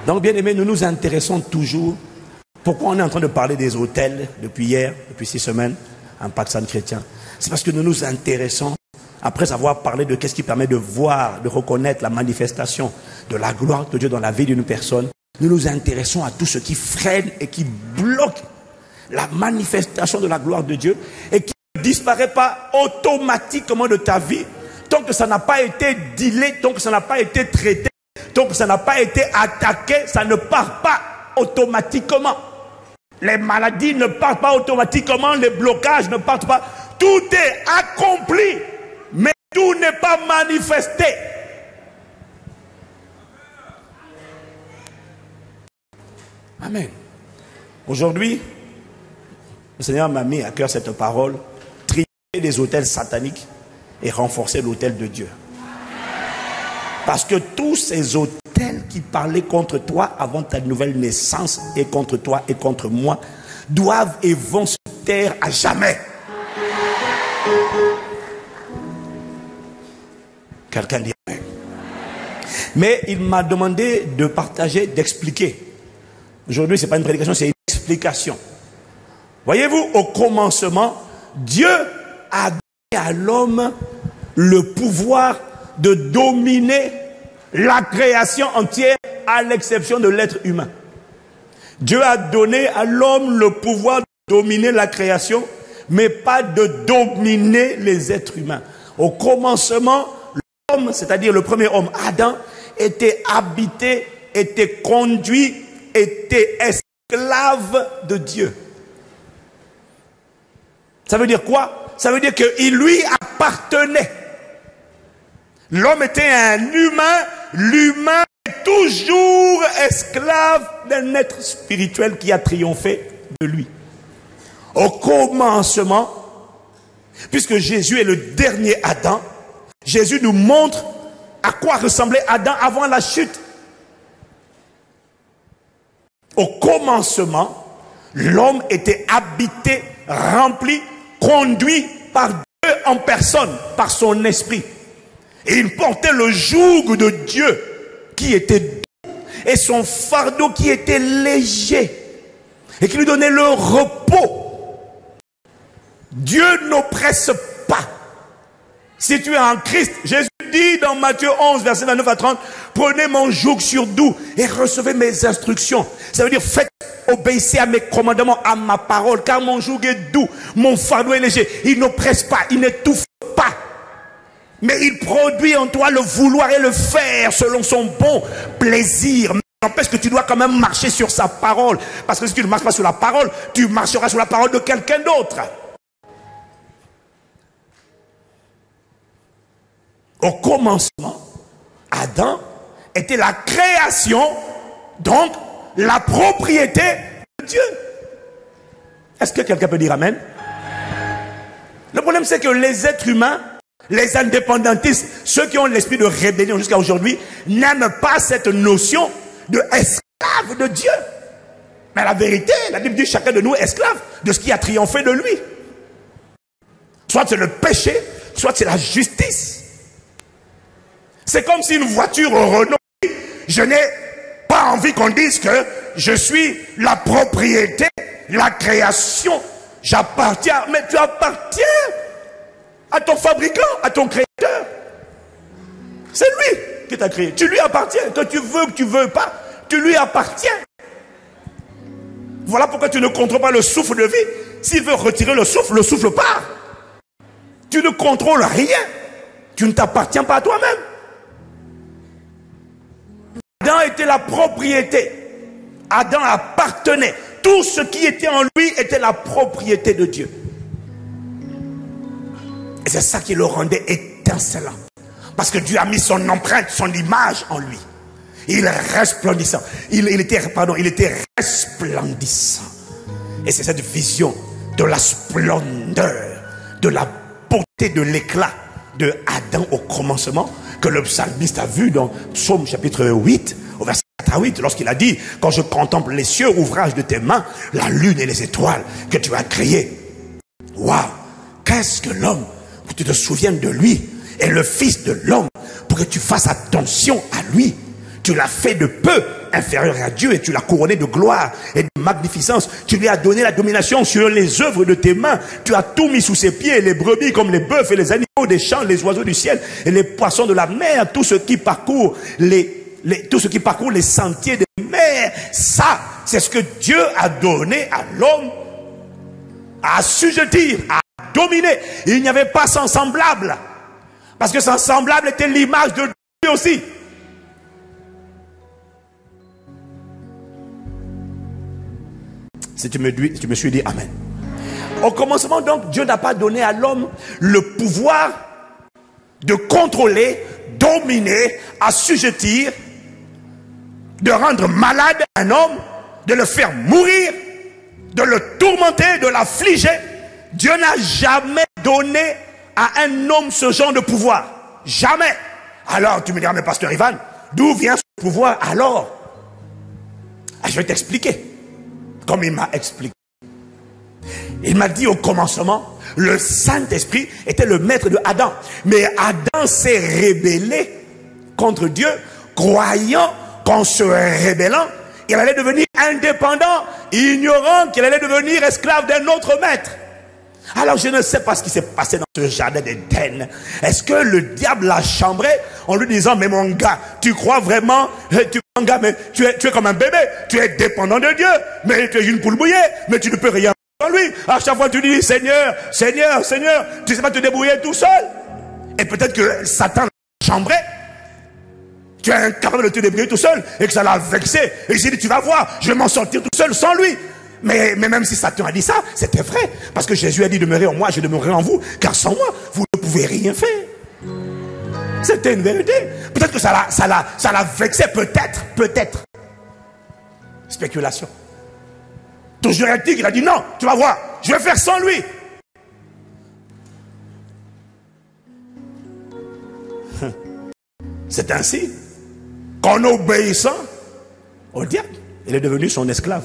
Donc, bien aimés, nous nous intéressons toujours. Pourquoi on est en train de parler des autels depuis hier, depuis 6 semaines, en Pakistan chrétien? C'est parce que nous nous intéressons, après avoir parlé de qu'est-ce qui permet de voir, de reconnaître la manifestation de la gloire de Dieu dans la vie d'une personne, nous nous intéressons à tout ce qui freine et qui bloque la manifestation de la gloire de Dieu et qui ne disparaît pas automatiquement de ta vie tant que ça n'a pas été dealé, tant que ça n'a pas été traité, tant que ça n'a pas été attaqué, ça ne part pas automatiquement. Les maladies ne partent pas automatiquement, les blocages ne partent pas. Tout est accompli, mais tout n'est pas manifesté. Amen. Aujourd'hui, le Seigneur m'a mis à cœur cette parole, trier les autels sataniques et renforcer l'autel de Dieu. Parce que tous ces autels qui parlaient contre toi avant ta nouvelle naissance et contre toi et contre moi doivent et vont se taire à jamais. Quelqu'un dit Amen. Mais il m'a demandé de partager, d'expliquer. Aujourd'hui, ce n'est pas une prédication, c'est une explication. Voyez-vous, au commencement, Dieu a donné à l'homme le pouvoir de dominer la création entière à l'exception de l'être humain. Dieu a donné à l'homme le pouvoir de dominer la création, mais pas de dominer les êtres humains. Au commencement, l'homme, c'est-à-dire le premier homme, Adam, était habité, était conduit, était esclave de Dieu. Ça veut dire quoi? Ça veut dire qu'il lui appartenait. L'homme était un humain, l'humain est toujours esclave d'un être spirituel qui a triomphé de lui. Au commencement, puisque Jésus est le dernier Adam, Jésus nous montre à quoi ressemblait Adam avant la chute. Au commencement, l'homme était habité, rempli, conduit par Dieu en personne, par son esprit. Et il portait le joug de Dieu qui était doux et son fardeau qui était léger et qui lui donnait le repos. Dieu n'oppresse pas. Si tu es en Christ, Jésus dit dans Matthieu 11, verset 29 à 30, prenez mon joug sur vous et recevez mes instructions. Ça veut dire faites, obéissez à mes commandements, à ma parole, car mon joug est doux, mon fardeau est léger. Il n'oppresse pas, il n'étouffe pas. Mais il produit en toi le vouloir et le faire selon son bon plaisir. Mais n'empêche que tu dois quand même marcher sur sa parole. Parce que si tu ne marches pas sur la parole, tu marcheras sur la parole de quelqu'un d'autre. Au commencement, Adam était la création, donc la propriété de Dieu. Est-ce que quelqu'un peut dire Amen? Le problème, c'est que les êtres humains, les indépendantistes, ceux qui ont l'esprit de rébellion jusqu'à aujourd'hui, n'aiment pas cette notion de esclave de Dieu. Mais la vérité, la Bible dit chacun de nous est esclave de ce qui a triomphé de lui. Soit c'est le péché, soit c'est la justice. C'est comme si une voiture Renault, je n'ai pas envie qu'on dise que je suis la propriété, la création. J'appartiens, mais tu appartiens à ton fabricant, à ton créateur. C'est lui qui t'a créé. Tu lui appartiens. Que tu veux pas, tu lui appartiens. Voilà pourquoi tu ne contrôles pas le souffle de vie. S'il veut retirer le souffle part. Tu ne contrôles rien. Tu ne t'appartiens pas à toi-même. Adam était la propriété. Adam appartenait. Tout ce qui était en lui était la propriété de Dieu. Et c'est ça qui le rendait étincelant. Parce que Dieu a mis son empreinte, son image en lui. Il est resplendissant. Il était resplendissant. Et c'est cette vision de la splendeur, de la beauté, de l'éclat de Adam au commencement que le psalmiste a vu dans Psaume chapitre 8, au verset 4 à 8, lorsqu'il a dit: quand je contemple les cieux, ouvrage de tes mains, la lune et les étoiles que tu as créées. Waouh! Qu'est-ce que l'homme, pour que tu te souviennes de lui, et le fils de l'homme, pour que tu fasses attention à lui. Tu l'as fait de peu inférieur à Dieu et tu l'as couronné de gloire et de magnificence. Tu lui as donné la domination sur les œuvres de tes mains. Tu as tout mis sous ses pieds, les brebis comme les bœufs et les animaux des champs, les oiseaux du ciel et les poissons de la mer, tout ce qui parcourt les sentiers des mers. Ça, c'est ce que Dieu a donné à l'homme à assujettir, à dominer. Il n'y avait pas son semblable. Parce que son semblable était l'image de Dieu aussi. Si tu me suis dit Amen. Au commencement donc, Dieu n'a pas donné à l'homme le pouvoir de contrôler, dominer, assujettir, de rendre malade un homme, de le faire mourir, de le tourmenter, de l'affliger. Dieu n'a jamais donné à un homme ce genre de pouvoir. Jamais. Alors tu me diras, mais pasteur Ivan, d'où vient ce pouvoir alors? Je vais t'expliquer. Comme il m'a expliqué. Il m'a dit au commencement, le Saint-Esprit était le maître de Adam. Mais Adam s'est rébellé contre Dieu, croyant qu'en se rébellant, il allait devenir indépendant, ignorant qu'il allait devenir esclave d'un autre maître. Alors je ne sais pas ce qui s'est passé dans ce jardin d'Éden. Est-ce que le diable l'a chambré en lui disant, mais mon gars, tu crois vraiment, mon gars, mais tu es comme un bébé, tu es dépendant de Dieu, mais tu es une poule mouillée, mais tu ne peux rien faire sans lui. À chaque fois tu dis, Seigneur, Seigneur, Seigneur, tu ne sais pas te débrouiller tout seul. Et peut-être que Satan l'a chambré. Tu es incapable de te débrouiller tout seul et que ça l'a vexé. Et il s'est dit, tu vas voir, je vais m'en sortir tout seul sans lui. Mais même si Satan a dit ça, c'était vrai. Parce que Jésus a dit, demeurez en moi, je demeurerai en vous. Car sans moi, vous ne pouvez rien faire. C'était une vérité. Peut-être que ça l'a vexé, peut-être. Spéculation. Toujours est-il qu'il a dit, non, tu vas voir, je vais faire sans lui. C'est ainsi qu'en obéissant au diable, il est devenu son esclave.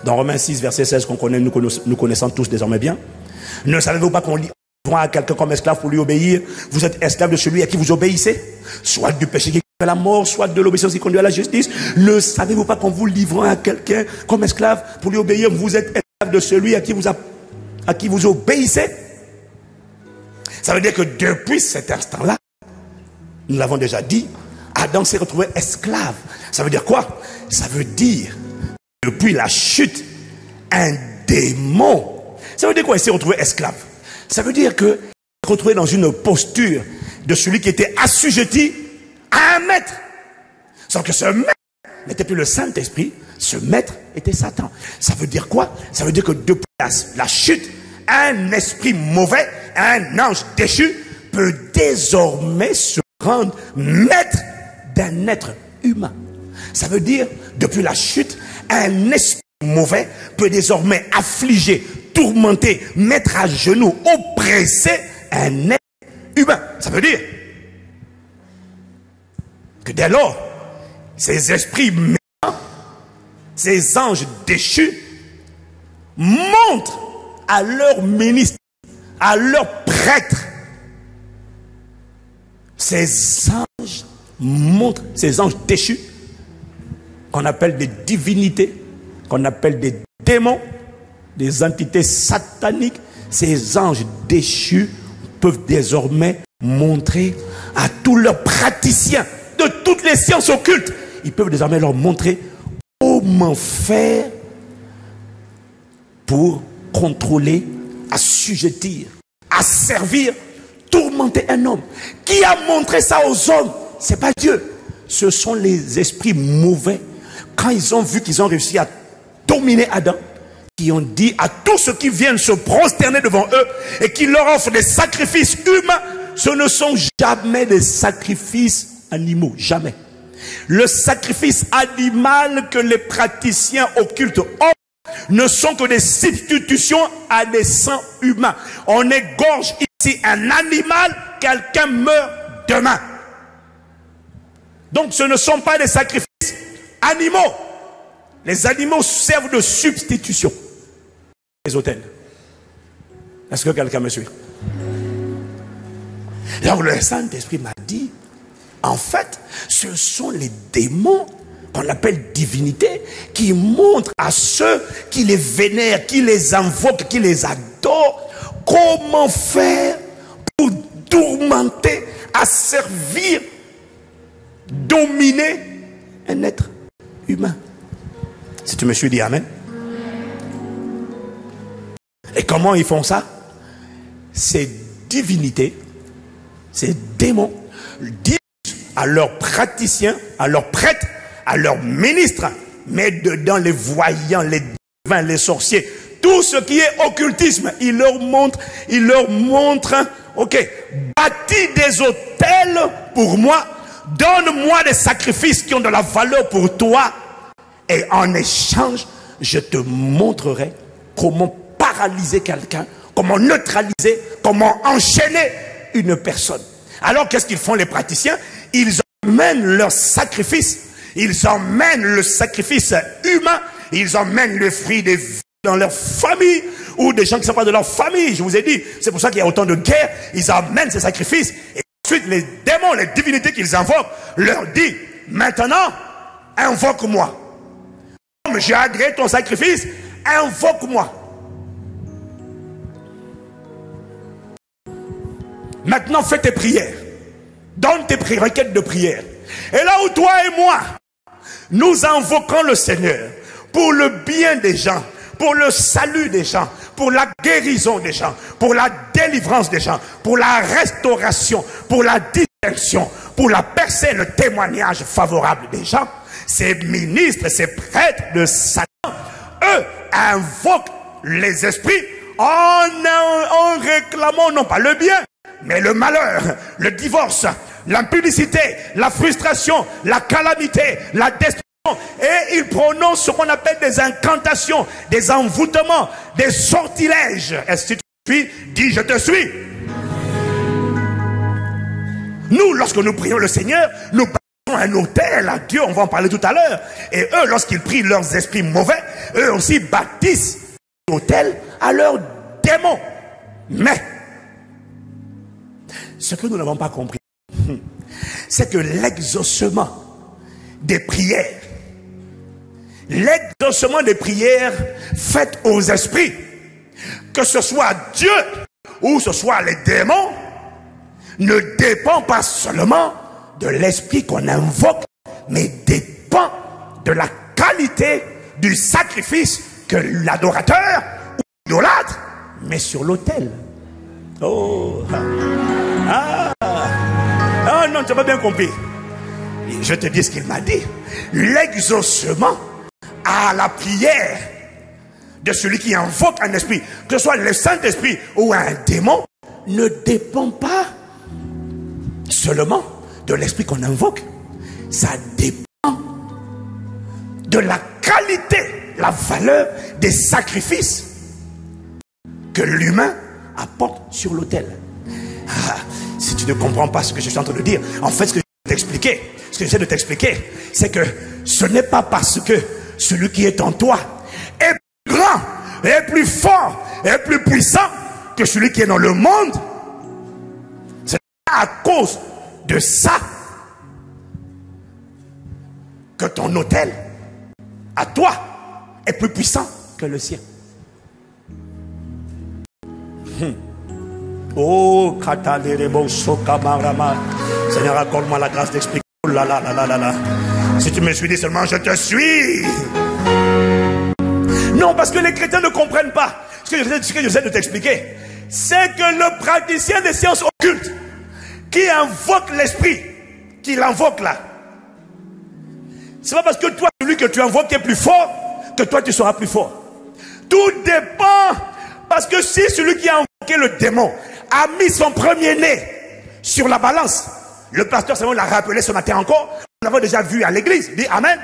Dans Romains 6, verset 16, qu'on connaît, nous connaissons tous désormais bien. Ne savez-vous pas qu'on livre à quelqu'un comme esclave pour lui obéir? Vous êtes esclave de celui à qui vous obéissez, soit du péché qui conduit à la mort, soit de l'obéissance qui conduit à la justice. Ne savez-vous pas qu'en vous livrant à quelqu'un comme esclave pour lui obéir, vous êtes esclave de celui à qui vous obéissez? Ça veut dire que depuis cet instant-là, nous l'avons déjà dit, Adam s'est retrouvé esclave. Ça veut dire quoi? Ça veut dire, depuis la chute, un démon. Ça veut dire quoi? Il s'est retrouvé esclave. Ça veut dire qu'il s'est retrouvé dans une posture de celui qui était assujetti à un maître. Sauf que ce maître n'était plus le Saint-Esprit, ce maître était Satan. Ça veut dire quoi? Ça veut dire que depuis la chute, un esprit mauvais, un ange déchu peut désormais se rendre maître d'un être humain. Ça veut dire, depuis la chute, un esprit mauvais peut désormais affliger, tourmenter, mettre à genoux, oppresser un être humain. Ça veut dire que dès lors, ces esprits méchants, ces anges déchus, montrent à leurs ministres, à leurs prêtres, ces anges déchus, qu'on appelle des divinités, qu'on appelle des démons, des entités sataniques, ces anges déchus peuvent désormais montrer à tous leurs praticiens de toutes les sciences occultes, ils peuvent désormais leur montrer comment faire pour contrôler, assujettir, asservir, tourmenter un homme. Qui a montré ça aux hommes? C'est pas Dieu. Ce sont les esprits mauvais. Quand ils ont vu qu'ils ont réussi à dominer Adam, qui ont dit à tous ceux qui viennent se prosterner devant eux et qui leur offrent des sacrifices humains, ce ne sont jamais des sacrifices animaux, jamais. Le sacrifice animal que les praticiens occultes offrent ne sont que des substitutions à des sangs humains. On égorge ici un animal, quelqu'un meurt demain. Donc ce ne sont pas des sacrifices animaux. Les animaux servent de substitution. Les autels. Est-ce que quelqu'un me suit? Alors le Saint-Esprit m'a dit, En fait, ce sont les démons qu'on appelle divinités qui montrent à ceux qui les vénèrent, qui les invoquent, qui les adorent, comment faire pour tourmenter, asservir, dominer un être humain. Si tu me suis, dis amen. Et comment ils font ça? Ces divinités, ces démons disent à leurs praticiens, à leurs prêtres, à leurs ministres, mais dedans les voyants, les devins, les sorciers, tout ce qui est occultisme, ils leur montrent, ok, bâtis des autels pour moi, donne-moi des sacrifices qui ont de la valeur pour toi, et en échange, je te montrerai comment paralyser quelqu'un, comment neutraliser, comment enchaîner une personne. Alors qu'est-ce qu'ils font les praticiens? Ils emmènent leur sacrifice, ils emmènent le sacrifice humain, ils emmènent le fruit des vies dans leur famille, ou des gens qui ne sont pas de leur famille. Je vous ai dit, c'est pour ça qu'il y a autant de guerres. Ils amènent ces sacrifices, et ensuite les démons, les divinités qu'ils invoquent, leur disent, maintenant, invoque-moi. Comme j'ai agréé ton sacrifice, invoque-moi. Maintenant, fais tes prières. Donne tes requêtes de prière. Et là où toi et moi, nous invoquons le Seigneur pour le bien des gens, pour le salut des gens, pour la guérison des gens, pour la délivrance des gens, pour la restauration, pour la distinction, pour la percée, le témoignage favorable des gens, ces ministres, ces prêtres de Satan, eux, invoquent les esprits en réclamant non pas le bien, mais le malheur, le divorce, l'impudicité, la frustration, la calamité, la destruction. Et ils prononcent ce qu'on appelle des incantations, des envoûtements, des sortilèges. Est-ce que tu suis? Dis, je te suis. Nous, lorsque nous prions le Seigneur, nous bâtissons un autel à Dieu, on va en parler tout à l'heure. Et eux, lorsqu'ils prient leurs esprits mauvais, eux aussi bâtissent un autel à leurs démons. Mais ce que nous n'avons pas compris, c'est que l'exaucement des prières, faites aux esprits, que ce soit Dieu ou ce soit les démons, ne dépend pas seulement de l'esprit qu'on invoque, mais dépend de la qualité du sacrifice que l'adorateur ou l'idolâtre met sur l'autel. Oh, non, tu n'as pas bien compris. Je te dis ce qu'il m'a dit. L'exaucement à la prière de celui qui invoque un esprit, que ce soit le Saint-Esprit ou un démon, ne dépend pas seulement de l'esprit qu'on invoque. Ça dépend de la qualité, la valeur des sacrifices que l'humain apporte sur l'autel. Si tu ne comprends pas ce que je suis en train de dire, en fait, ce que j'essaie de t'expliquer, c'est que ce n'est pas parce que celui qui est en toi est plus grand, est plus fort, est plus puissant que celui qui est dans le monde. C'est à cause de ça que ton autel à toi est plus puissant que le sien. Oh, Seigneur, accorde-moi la grâce d'expliquer. Oh là là là là là là. Si tu me suis dit seulement, je te suis. Non, parce que les chrétiens ne comprennent pas. Ce que j'essaie de t'expliquer, c'est que le praticien des sciences occultes qui invoque l'esprit, qui l'invoque là, c'est pas parce que toi, celui que tu invoques est plus fort, que toi tu seras plus fort. Tout dépend. Parce que si celui qui a invoqué le démon a mis son premier-né sur la balance, le pasteur Samuel l'a rappelé ce matin encore, on l'avait déjà vu à l'église, dit Amen.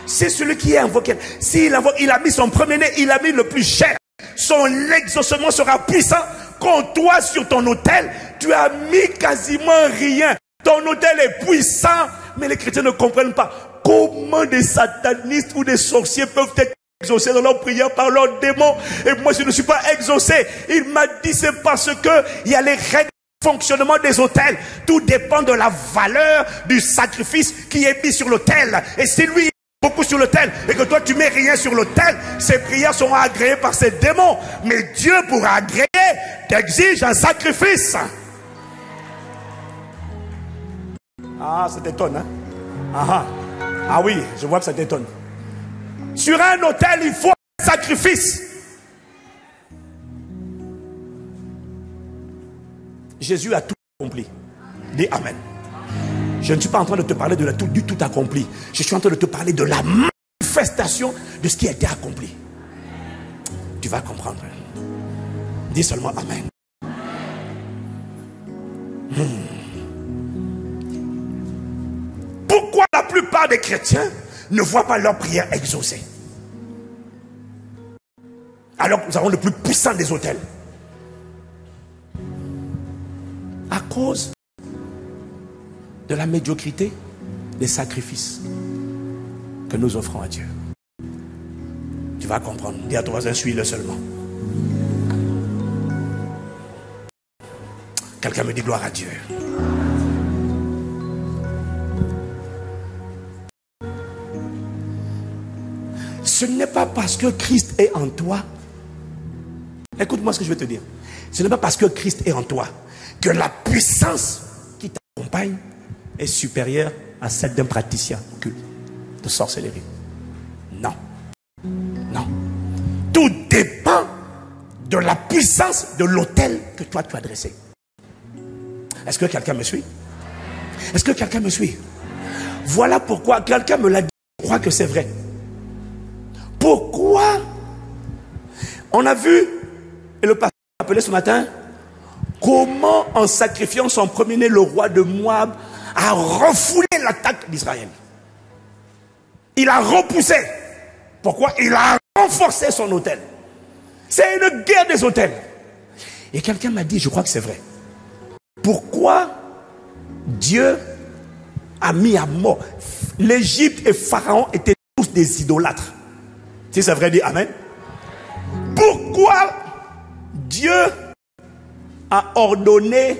C'est celui qui est invoqué. S'il invoque, il a mis son premier-né, il a mis le plus cher. Son exaucement sera puissant. Quand toi, sur ton autel, tu as mis quasiment rien. Ton autel est puissant, mais les chrétiens ne comprennent pas. Comment des satanistes ou des sorciers peuvent être exaucés dans leur prière par leurs démons, et moi je ne suis pas exaucé. Il m'a dit c'est parce que il y a les règles fonctionnement des autels, tout dépend de la valeur du sacrifice qui est mis sur l'autel. Et si lui beaucoup sur l'autel et que toi tu mets rien sur l'autel, ces prières seront agréées par ces démons. Mais Dieu, pour agréer, t'exige un sacrifice. Ah, ça t'étonne, hein? Ah oui, je vois que ça t'étonne. Sur un autel, il faut un sacrifice. Jésus a tout accompli. Dis Amen. Je ne suis pas en train de te parler de du tout accompli. Je suis en train de te parler de la manifestation de ce qui a été accompli. Tu vas comprendre. Dis seulement Amen. Pourquoi la plupart des chrétiens ne voient pas leur prière exaucée? Alors que nous avons le plus puissant des autels. À cause de la médiocrité des sacrifices que nous offrons à Dieu. Tu vas comprendre. Dis à ton voisin, suis-le seulement. Quelqu'un me dit gloire à Dieu. Ce n'est pas parce que Christ est en toi. Écoute-moi ce que je vais te dire. Ce n'est pas parce que Christ est en toi que la puissance qui t'accompagne est supérieure à celle d'un praticien occulte de sorcellerie. Non. Non. Tout dépend de la puissance de l'autel que toi tu as dressé. Est-ce que quelqu'un me suit? Est-ce que quelqu'un me suit? Voilà pourquoi quelqu'un me l'a dit. Je crois que c'est vrai. Pourquoi on a vu, et le pasteur m'a appelé ce matin, comment en sacrifiant son premier-né, le roi de Moab a refoulé l'attaque d'Israël. Il a repoussé. Pourquoi? Il a renforcé son autel. C'est une guerre des autels. Et quelqu'un m'a dit, je crois que c'est vrai. Pourquoi Dieu a mis à mort? L'Égypte et Pharaon étaient tous des idolâtres. Si c'est vrai, dis Amen. Pourquoi Dieu a ordonné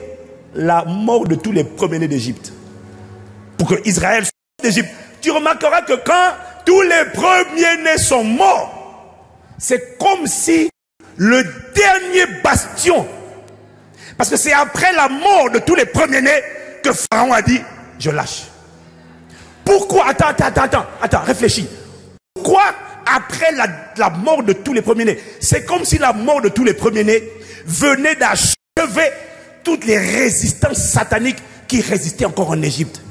la mort de tous les premiers-nés d'Égypte? Pour que Israël sorte d'Égypte. Tu remarqueras que quand tous les premiers-nés sont morts, c'est comme si le dernier bastion, parce que c'est après la mort de tous les premiers-nés que Pharaon a dit, je lâche. Pourquoi? Attends, réfléchis. Pourquoi après la mort de tous les premiers-nés? C'est comme si la mort de tous les premiers-nés venait d'achever toutes les résistances sataniques qui résistaient encore en Égypte.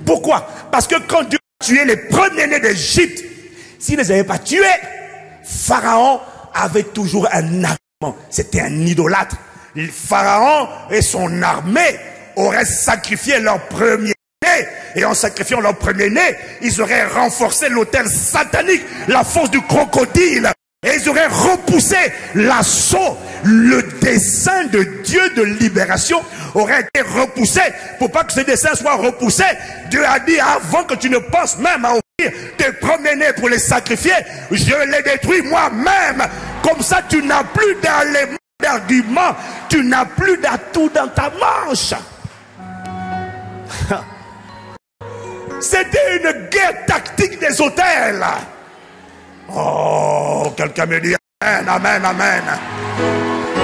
Pourquoi? Parce que quand Dieu a tué les premiers-nés d'Égypte, s'il ne les avait pas tués, Pharaon avait toujours un argument. C'était un idolâtre. Le Pharaon et son armée auraient sacrifié leur premier-né. Et en sacrifiant leur premier-né, ils auraient renforcé l'autel satanique, la force du crocodile. Et ils auraient repoussé l'assaut. Le dessein de Dieu de libération aurait été repoussé. Pour pas que ce dessein soit repoussé, Dieu a dit, avant que tu ne penses même à offrir tes premiers-nés pour les sacrifier, je les détruis moi-même. Comme ça, tu n'as plus d'argument, tu n'as plus d'atout dans ta manche. C'était une guerre tactique des autels. Oh, quelqu'un me dit amen, amen, amen.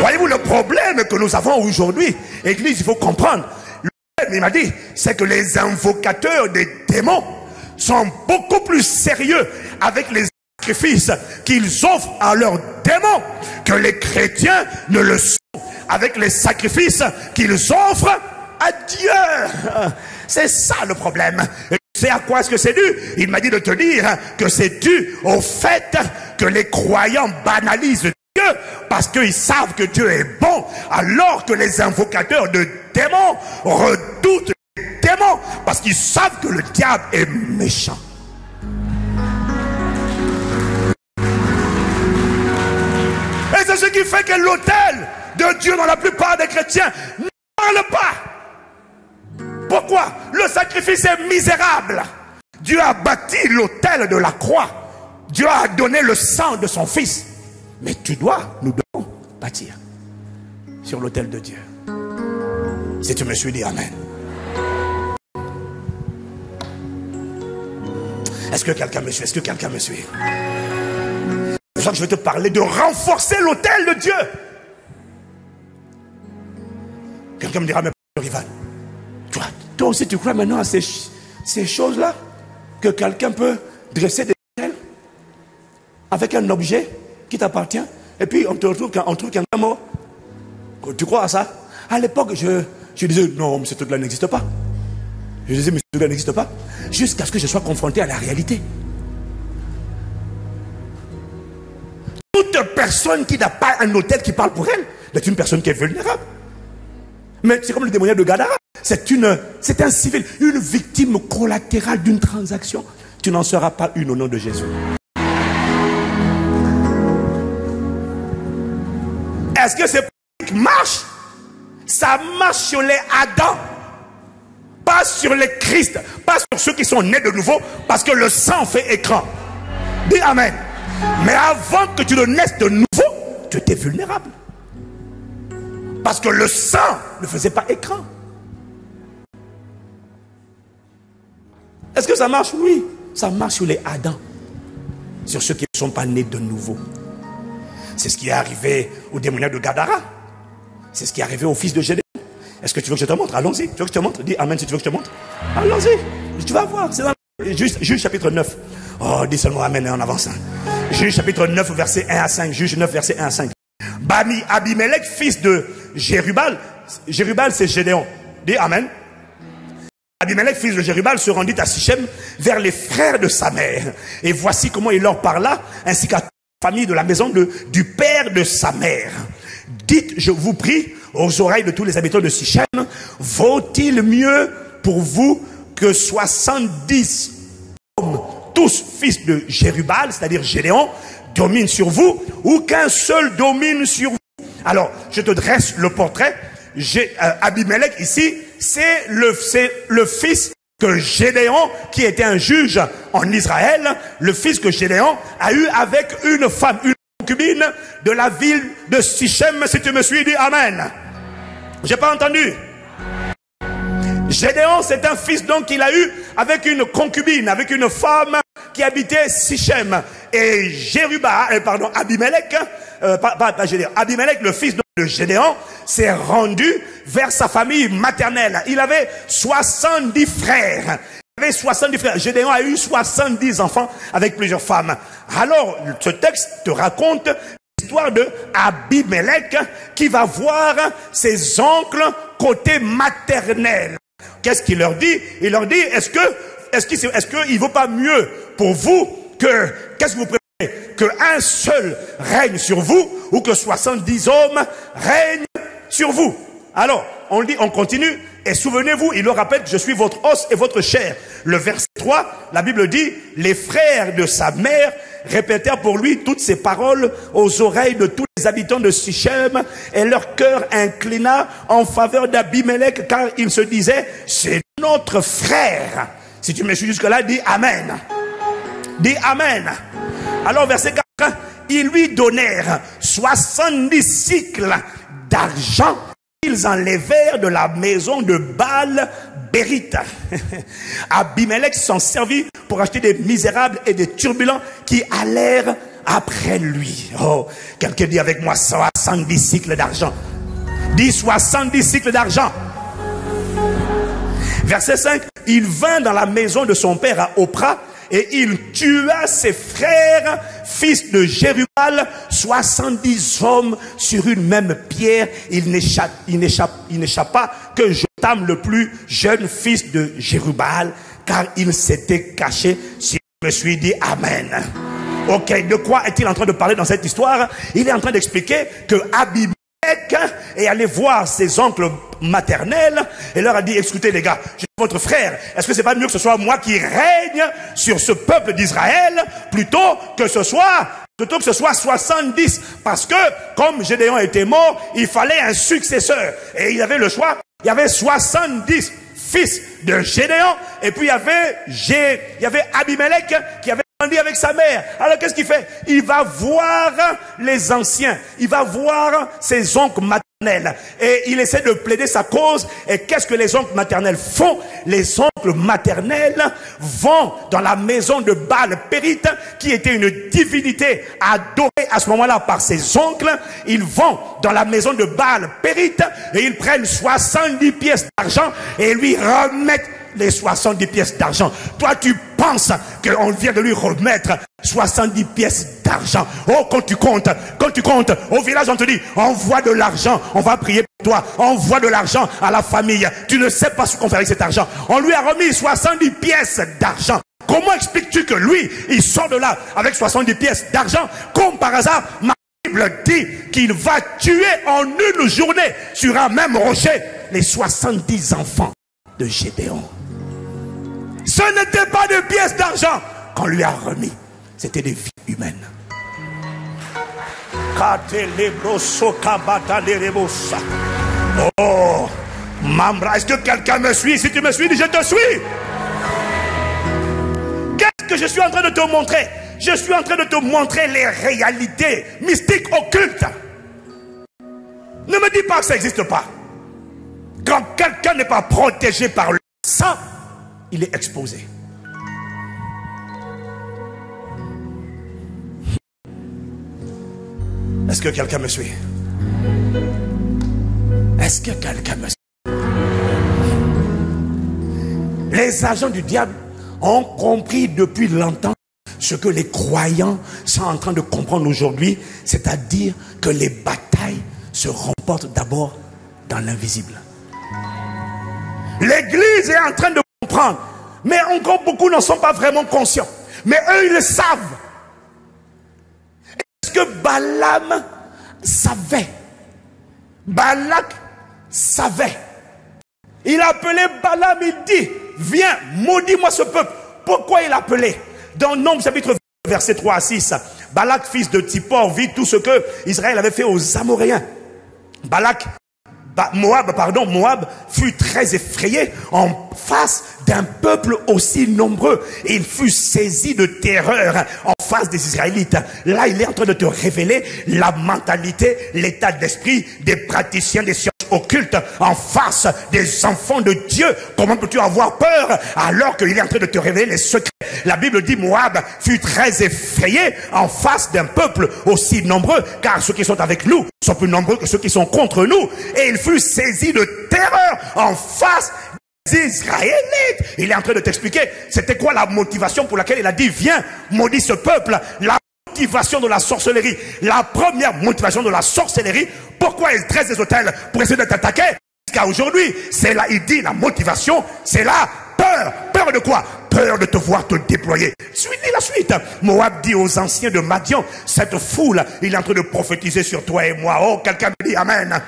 Voyez-vous le problème que nous avons aujourd'hui, Église, il faut comprendre. Le problème, il m'a dit, c'est que les invocateurs des démons sont beaucoup plus sérieux avec les sacrifices qu'ils offrent à leurs démons que les chrétiens ne le sont avec les sacrifices qu'ils offrent à Dieu. C'est ça le problème. C'est à quoi est-ce que c'est dû? Il m'a dit de te dire que c'est dû au fait que les croyants banalisent Dieu parce qu'ils savent que Dieu est bon, alors que les invocateurs de démons redoutent les démons parce qu'ils savent que le diable est méchant. Et c'est ce qui fait que l'autel de Dieu dans la plupart des chrétiens ne parle pas. Pourquoi? Le sacrifice est misérable. Dieu a bâti l'autel de la croix. Dieu a donné le sang de son fils. Mais nous devons bâtir sur l'autel de Dieu. Si tu me suis, dis Amen. Est-ce que quelqu'un me suit? Est-ce que quelqu'un me suit? C'est pour ça que je vais te parler de renforcer l'autel de Dieu. Quelqu'un me dira, mais rival, toi aussi tu crois maintenant à ces choses-là? Que quelqu'un peut dresser des autels avec un objet qui t'appartient, et puis on te retrouve qu'un mort. Tu crois à ça? À l'époque, je disais, non, mais ce truc-là n'existe pas. Je disais, mais ce truc-là n'existe pas. Jusqu'à ce que je sois confronté à la réalité. Toute personne qui n'a pas un autel qui parle pour elle, est une personne qui est vulnérable. Mais c'est comme le témoignage de Gadara. C'est un civil, une victime collatérale d'une transaction. Tu n'en seras pas une au nom de Jésus. Est-ce que c'est politique marche? Ça marche sur les Adam, pas sur les Christ, pas sur ceux qui sont nés de nouveau, parce que le sang fait écran. Dis Amen. Mais avant que tu ne naisses de nouveau, tu étais vulnérable. Parce que le sang ne faisait pas écran. Est-ce que ça marche? Oui. Ça marche sur les Adam, sur ceux qui ne sont pas nés de nouveau. C'est ce qui est arrivé au démoniaque de Gadara. C'est ce qui est arrivé au fils de Gédéon. Est-ce que tu veux que je te montre? Allons-y. Tu veux que je te montre? Dis Amen si tu veux que je te montre. Allons-y. Tu vas voir. C'est dans Juge chapitre 9. Oh, dis seulement Amen et en avançant. Juge chapitre 9, verset 1 à 5. Juge 9, verset 1 à 5. Abimelech, fils de Jérubal. Jérubal, c'est Gédéon. Dis Amen. Abimelech, fils de Jérubal, se rendit à Sichem vers les frères de sa mère. Et voici comment il leur parla, ainsi qu'à toute la famille de la maison du père de sa mère. Dites, je vous prie, aux oreilles de tous les habitants de Sichem, vaut-il mieux pour vous que 70 hommes, tous fils de Jérubal, c'est-à-dire Gédéon, dominent sur vous, ou qu'un seul domine sur vous? Alors, je te dresse le portrait. Abimelech ici, c'est le fils que Gédéon, qui était un juge en Israël, le fils que Gédéon a eu avec une femme, une concubine de la ville de Sichem. Si tu me suis, dis Amen. J'ai pas entendu. Gédéon, c'est un fils donc qu'il a eu avec une concubine, avec une femme qui habitait Sichem. Et Abimelech, Abimelech, le fils de Gédéon, s'est rendu vers sa famille maternelle. Il avait 70 frères. Gédéon a eu 70 enfants avec plusieurs femmes. Alors, ce texte te raconte l'histoire de Abimelech qui va voir ses oncles côté maternel. Qu'est-ce qu'il leur dit? Il leur dit, est-ce qu'il vaut pas mieux pour vous qu'est-ce que vous préférez? Qu'un seul règne sur vous ou que 70 hommes règnent sur vous? Alors, on continue. Et souvenez-vous, il leur rappelle que je suis votre os et votre chair. Le verset 3, la Bible dit, les frères de sa mère répétèrent pour lui toutes ces paroles aux oreilles de tous les habitants de Sichem, et leur cœur inclina en faveur d'Abimelech, car ils se disaient, c'est notre frère. Si tu me suis jusque-là, dis Amen. Dis Amen. Alors, verset 4, ils lui donnèrent 70 cycles d'argent. Ils enlevèrent de la maison de Baal Bérite. Abimelech s'en servit pour acheter des misérables et des turbulents qui allèrent après lui. Oh, quelqu'un dit avec moi 70 cycles d'argent. Dis 70 cycles d'argent. Verset 5. Il vint dans la maison de son père à Opra et il tua ses frères, fils de Jérubal, 70 hommes sur une même pierre. Il n'échappa que Jotam, le plus jeune fils de Jérubal, car il s'était caché. Si je me suis dit Amen. Ok, de quoi est-il en train de parler dans cette histoire? Il est en train d'expliquer que Abimelech est allé voir ses oncles maternels et leur a dit, écoutez les gars, je suis votre frère, est-ce que c'est pas mieux que ce soit moi qui règne sur ce peuple d'Israël plutôt que ce soit 70? Parce que comme Gédéon était mort, il fallait un successeur et il avait le choix. Il y avait 70 fils de Gédéon et puis il y avait Abimelech qui avait grandi avec sa mère. Alors qu'est-ce qu'il fait? Il va voir les anciens, il va voir ses oncles maternels et il essaie de plaider sa cause. Et qu'est-ce que les oncles maternels font? Les oncles maternels vont dans la maison de Baal Périte, qui était une divinité adorée à ce moment-là par ses oncles. Ils vont dans la maison de Baal Périte et ils prennent 70 pièces d'argent et lui remettent les 70 pièces d'argent. Toi, tu penses qu'on vient de lui remettre 70 pièces d'argent. Oh, quand tu comptes, au village, on te dit, envoie de l'argent, on va prier pour toi, envoie de l'argent à la famille. Tu ne sais pas ce qu'on fait avec cet argent. On lui a remis 70 pièces d'argent. Comment expliques-tu que lui, il sort de là avec 70 pièces d'argent, comme par hasard, ma Bible dit qu'il va tuer en une journée sur un même rocher les 70 enfants de Gédéon. Ce n'était pas des pièces d'argent qu'on lui a remis, c'était des vies humaines. Oh, Mambra, est-ce que quelqu'un me suit? Si tu me suis, dis je te suis. Qu'est-ce que je suis en train de te montrer? Je suis en train de te montrer les réalités mystiques occultes. Ne me dis pas que ça n'existe pas. Quand quelqu'un n'est pas protégé par le sang, il est exposé. Est-ce que quelqu'un me suit? Est-ce que quelqu'un me suit? Les agents du diable ont compris depuis longtemps ce que les croyants sont en train de comprendre aujourd'hui, c'est-à-dire que les batailles se remportent d'abord dans l'invisible. L'Église est en train de comprendre, mais encore beaucoup n'en sont pas vraiment conscients. Mais eux, ils le savent. Est-ce que Balaam savait? Balak savait. Il appelait Balaam, il dit, viens, maudis-moi ce peuple. Pourquoi il appelait? Dans Nombre chapitre 20, verset 3 à 6, Balak, fils de Zippor, vit tout ce que Israël avait fait aux Amoréens. Moab fut très effrayé en face d'un peuple aussi nombreux. Il fut saisi de terreur en face des Israélites. Là, il est en train de te révéler la mentalité, l'état d'esprit des praticiens des sciences occultes en face des enfants de Dieu. Comment peux-tu avoir peur alors qu'il est en train de te révéler les secrets? La Bible dit Moab fut très effrayé en face d'un peuple aussi nombreux, car ceux qui sont avec nous sont plus nombreux que ceux qui sont contre nous. Et il fut saisi de terreur en face des Israélites. Il est en train de t'expliquer c'était quoi la motivation pour laquelle il a dit viens maudis ce peuple. La motivation de la sorcellerie, la première motivation de la sorcellerie, pourquoi il dresse des autels pour essayer de t'attaquer? Jusqu'à aujourd'hui, c'est là, il dit la motivation, c'est la peur. Peur de quoi? Peur de te voir te déployer. Suivez la suite. Moab dit aux anciens de Madian, cette foule, il est en train de prophétiser sur toi et moi. Oh, quelqu'un me dit Amen.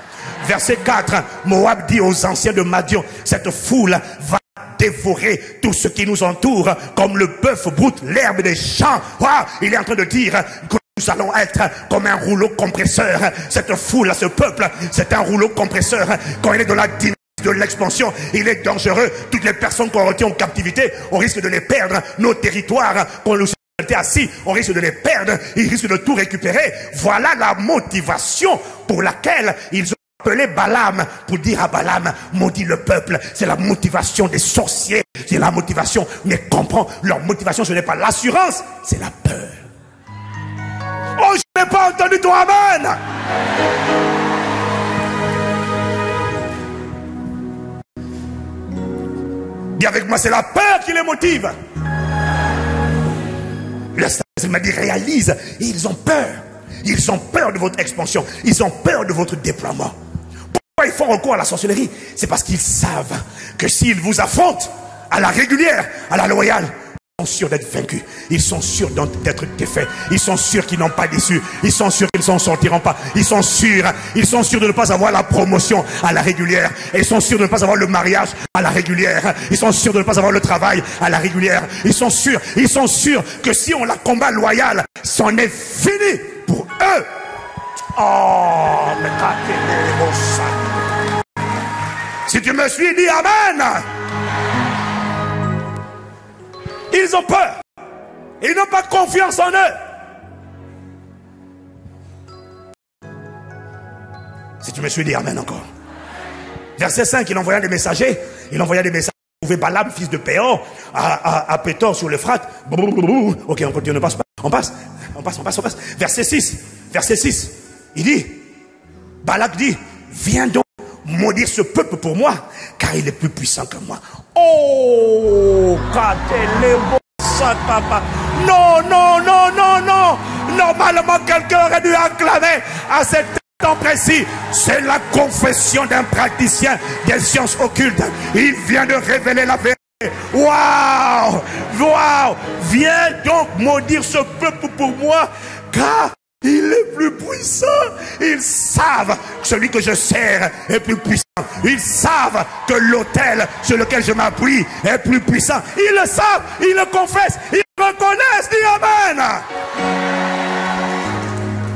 Verset 4, Moab dit aux anciens de Madian, cette foule va dévorer tout ce qui nous entoure comme le bœuf broute l'herbe des champs. Oh, il est en train de dire que nous allons être comme un rouleau compresseur. Cette foule, ce peuple, c'est un rouleau compresseur. Quand il est dans la dynamique de l'expansion, il est dangereux. Toutes les personnes qu'on retient en captivité, on risque de les perdre. Nos territoires qu'on nous était assis, on risque de les perdre. Ils risquent de tout récupérer. Voilà la motivation pour laquelle ils ont appelé Balaam, pour dire à Balaam, maudit le peuple. C'est la motivation des sorciers, c'est la motivation, mais comprends, leur motivation ce n'est pas l'assurance, c'est la peur. Oh, je n'ai pas entendu ton amen. Dis avec moi, c'est la peur qui les motive. Le Seigneur m'a dit, réalise, ils ont peur. Ils ont peur de votre expansion. Ils ont peur de votre déploiement. Pourquoi ils font recours à la sorcellerie? C'est parce qu'ils savent que s'ils vous affrontent à la régulière, à la loyale, ils sont sûrs d'être vaincus. Ils sont sûrs d'être défaits. Ils sont sûrs qu'ils n'ont pas d'issue. Ils sont sûrs qu'ils ne s'en sortiront pas. Ils sont sûrs de ne pas avoir la promotion à la régulière. Et ils sont sûrs de ne pas avoir le mariage à la régulière. Ils sont sûrs de ne pas avoir le travail à la régulière. Ils sont sûrs que si on la combat loyal, c'en est fini pour eux. Oh, mais si tu me suis, dis Amen. Ils ont peur. Ils n'ont pas confiance en eux. Si tu me suis, dis amen encore. Verset 5, il envoya des messagers. Il envoya des messagers. Trouver Balaam, fils de Péor, à Pétor sur l'Euphrate. Ok, on continue, on passe pas. On passe. Verset 6. Il dit, Balak dit, viens donc maudire ce peuple pour moi, car il est plus puissant que moi. Oh, non. Normalement, quelqu'un aurait dû acclamer à cet temps précis. C'est la confession d'un praticien des sciences occultes. Il vient de révéler la vérité. Waouh! Viens donc maudire ce peuple pour moi, car il est plus puissant. Ils savent que celui que je sers est plus puissant. Ils savent que l'autel sur lequel je m'appuie est plus puissant. Ils le savent, ils le confessent, ils le reconnaissent. Dis amen.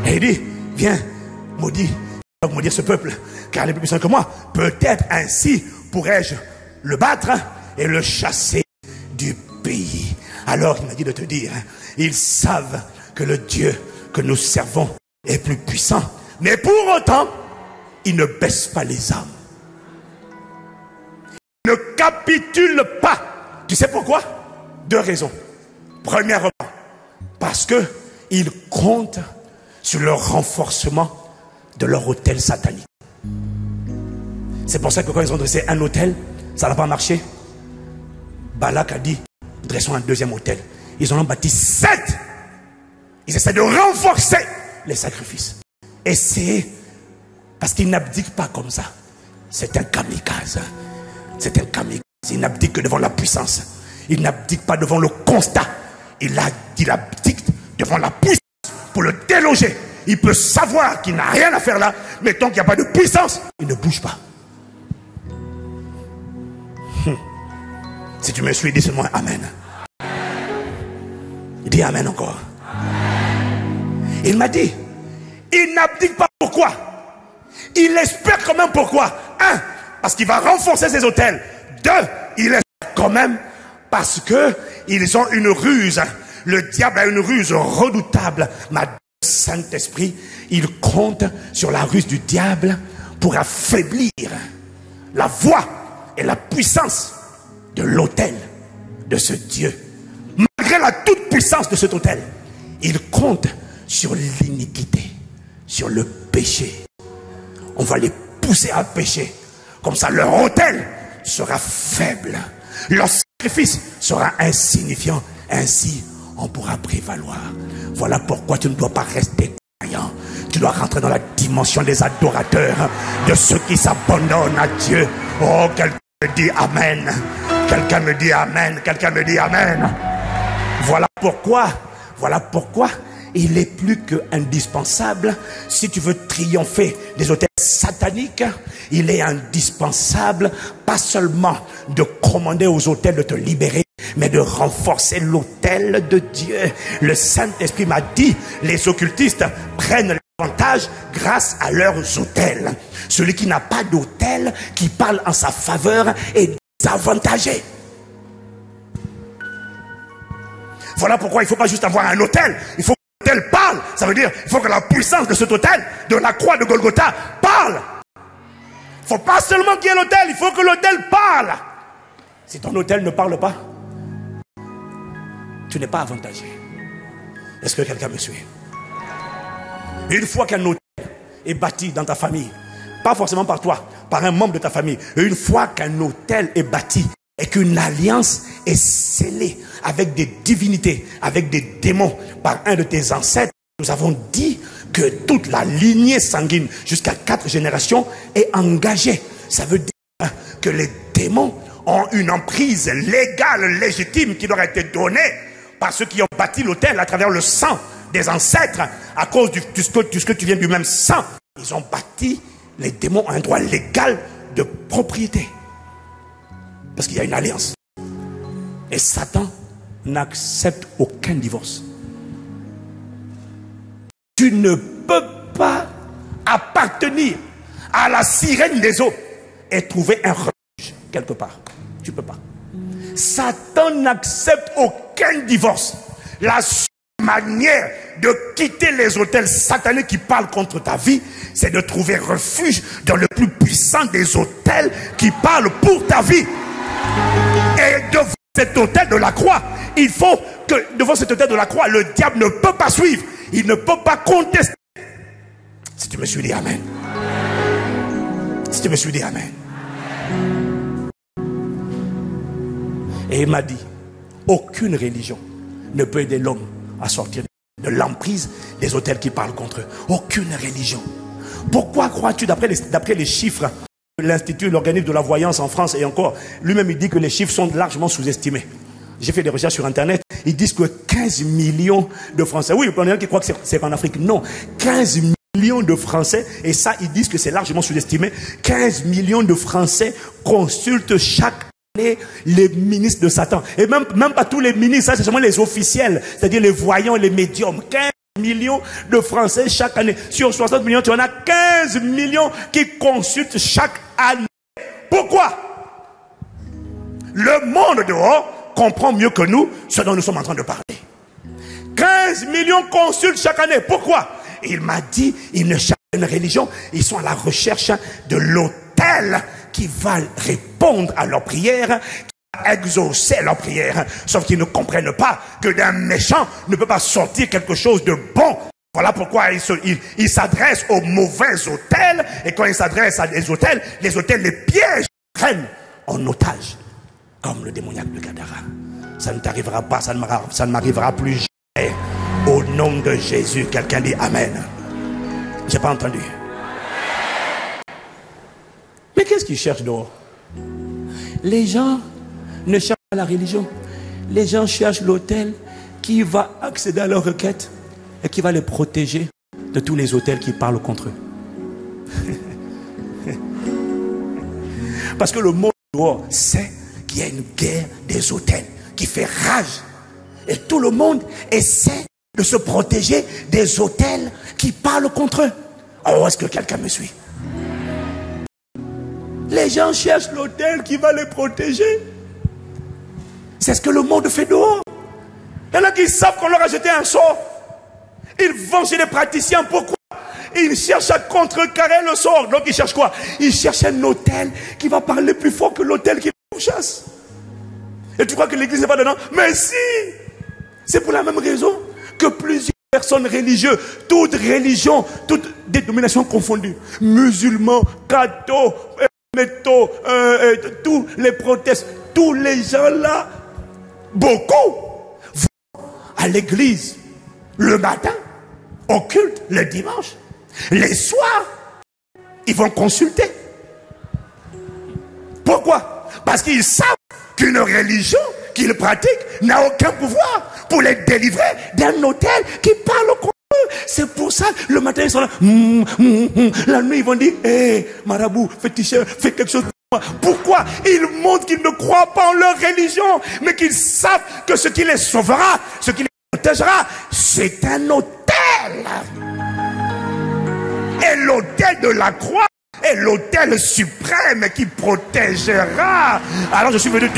Et il dit, viens maudire ce peuple, car il est plus puissant que moi. Peut-être ainsi pourrais-je le battre et le chasser du pays. Alors il m'a dit de te dire, ils savent que le Dieu que nous servons est plus puissant, mais pour autant ils ne baissent pas les armes, ils ne capitulent pas. Tu sais pourquoi? 2 raisons. Premièrement, parce que ils comptent sur le renforcement de leur autel satanique. C'est pour ça que quand ils ont dressé un autel, ça n'a pas marché. Balak a dit, dressons un deuxième autel. Ils en ont bâti 7. Ils essaient de renforcer les sacrifices. Et c'est parce qu'ils n'abdiquent pas comme ça. C'est un kamikaze. Il n'abdique que devant la puissance. Il n'abdique pas devant le constat. Il abdique devant la puissance pour le déloger. Il peut savoir qu'il n'a rien à faire là, mais tant qu'il n'y a pas de puissance, il ne bouge pas. Si tu me suis, dis seulement amen. Dis amen encore. Il m'a dit, il n'abdique pas. Pourquoi? Il espère quand même. Pourquoi? 1, parce qu'il va renforcer ses autels. 2, il espère quand même parce que ils ont une ruse. Le diable a une ruse redoutable. Ma Saint-Esprit, il compte sur la ruse du diable pour affaiblir la voix et la puissance de l'autel de ce Dieu. Malgré la toute puissance de cet autel, il compte sur l'iniquité, sur le péché. On va les pousser à pécher. Comme ça, leur autel sera faible. Leur sacrifice sera insignifiant. Ainsi, on pourra prévaloir. Voilà pourquoi tu ne dois pas rester croyant. Tu dois rentrer dans la dimension des adorateurs, de ceux qui s'abandonnent à Dieu. Oh, quelqu'un me dit amen. Quelqu'un me dit amen. Quelqu'un me dit amen. Voilà pourquoi il est plus que indispensable, si tu veux triompher des autels sataniques, il est indispensable pas seulement de commander aux autels de te libérer, mais de renforcer l'autel de Dieu. Le Saint-Esprit m'a dit, les occultistes prennent l'avantage grâce à leurs autels. Celui qui n'a pas d'autel, qui parle en sa faveur, est désavantagé. Voilà pourquoi il ne faut pas juste avoir un autel, il faut que l'autel parle. Ça veut dire il faut que la puissance de cet autel, de la croix de Golgotha, parle. Il ne faut pas seulement qu'il y ait l'autel, il faut que l'autel parle. Si ton autel ne parle pas, tu n'es pas avantagé. Est-ce que quelqu'un me suit? Une fois qu'un autel est bâti dans ta famille, pas forcément par toi, par un membre de ta famille, une fois qu'un autel est bâti et qu'une alliance est scellée avec des divinités, avec des démons, par un de tes ancêtres, nous avons dit que toute la lignée sanguine, jusqu'à 4 générations, est engagée. Ça veut dire que les démons ont une emprise légale, légitime, qui leur a été donnée par ceux qui ont bâti l'autel à travers le sang des ancêtres, à cause de ce que tu viens du même sang. Ils ont bâti, les démons ont un droit légal de propriété. Parce qu'il y a une alliance. Et Satan n'accepte aucun divorce. Tu ne peux pas appartenir à la sirène des eaux et trouver un refuge quelque part. Tu ne peux pas. Satan n'accepte aucun divorce. La seule manière de quitter les autels sataniques qui parlent contre ta vie, c'est de trouver refuge dans le plus puissant des autels qui parlent pour ta vie. Et devant cet autel de la croix, il faut que devant cet autel de la croix, le diable ne peut pas suivre. Il ne peut pas contester. Si tu me suis dit amen. Si tu me suis dit amen. Et il m'a dit, aucune religion ne peut aider l'homme à sortir de l'emprise des autels qui parlent contre eux. Aucune religion. Pourquoi crois-tu, d'après les chiffres de l'Institut, l'organisme de la voyance en France et encore, lui-même il dit que les chiffres sont largement sous-estimés. J'ai fait des recherches sur Internet, ils disent que 15 millions de Français, oui, il y en a qui croient que c'est en Afrique, non, 15 millions de Français, et ça ils disent que c'est largement sous-estimé, 15 millions de Français consultent chaque les ministres de Satan. Et même pas tous les ministres, c'est seulement les officiels, c'est-à-dire les voyants, les médiums. 15 millions de Français chaque année. Sur 60 millions, tu en as 15 millions qui consultent chaque année. Pourquoi? Le monde dehors comprend mieux que nous ce dont nous sommes en train de parler. 15 millions consultent chaque année. Pourquoi? Il m'a dit, ils ne cherchent pas une religion, ils sont à la recherche de l'autel qui va répondre à leurs prières, qui va exaucer leurs prières. Sauf qu'ils ne comprennent pas que d'un méchant ne peut pas sortir quelque chose de bon. Voilà pourquoi ils s'adressent aux mauvais autels. Et quand ils s'adressent à des autels, les pièges prennent en otage. Comme le démoniaque de Gadara. Ça ne t'arrivera pas, ça ne m'arrivera plus jamais. Au nom de Jésus, quelqu'un dit Amen. J'ai pas entendu. Mais qu'est-ce qu'ils cherchent dehors? Les gens ne cherchent pas la religion. Les gens cherchent l'autel qui va accéder à leurs requêtes et qui va les protéger de tous les autels qui parlent contre eux. Parce que le monde dehors sait qu'il y a une guerre des autels qui fait rage. Et tout le monde essaie de se protéger des autels qui parlent contre eux. Oh, est-ce que quelqu'un me suit? Les gens cherchent l'autel qui va les protéger. C'est ce que le monde fait dehors. Il y en a qui savent qu'on leur a jeté un sort. Ils vont chez les praticiens. Pourquoi? Ils cherchent à contrecarrer le sort. Donc ils cherchent quoi? Ils cherchent un autel qui va parler plus fort que l'autel qui les chasse. Et tu crois que l'église n'est pas dedans? Mais si! C'est pour la même raison que plusieurs personnes religieuses, toutes religions, toutes dénominations confondues, musulmans, cathos, métaux, tous les protestants, tous les gens là, beaucoup vont à l'église le matin, au culte le dimanche. Les soirs, ils vont consulter. Pourquoi? Parce qu'ils savent qu'une religion qu'ils pratiquent n'a aucun pouvoir pour les délivrer d'un autel qui parle contre eux. C'est pour ça, le matin, ils sont là. La nuit, ils vont dire, hé, marabout, fais quelque chose pour moi. Pourquoi? Ils montrent qu'ils ne croient pas en leur religion, mais qu'ils savent que ce qui les sauvera, ce qui les protégera, c'est un autel. Et l'autel de la croix est l'autel suprême qui protégera. Alors je suis venu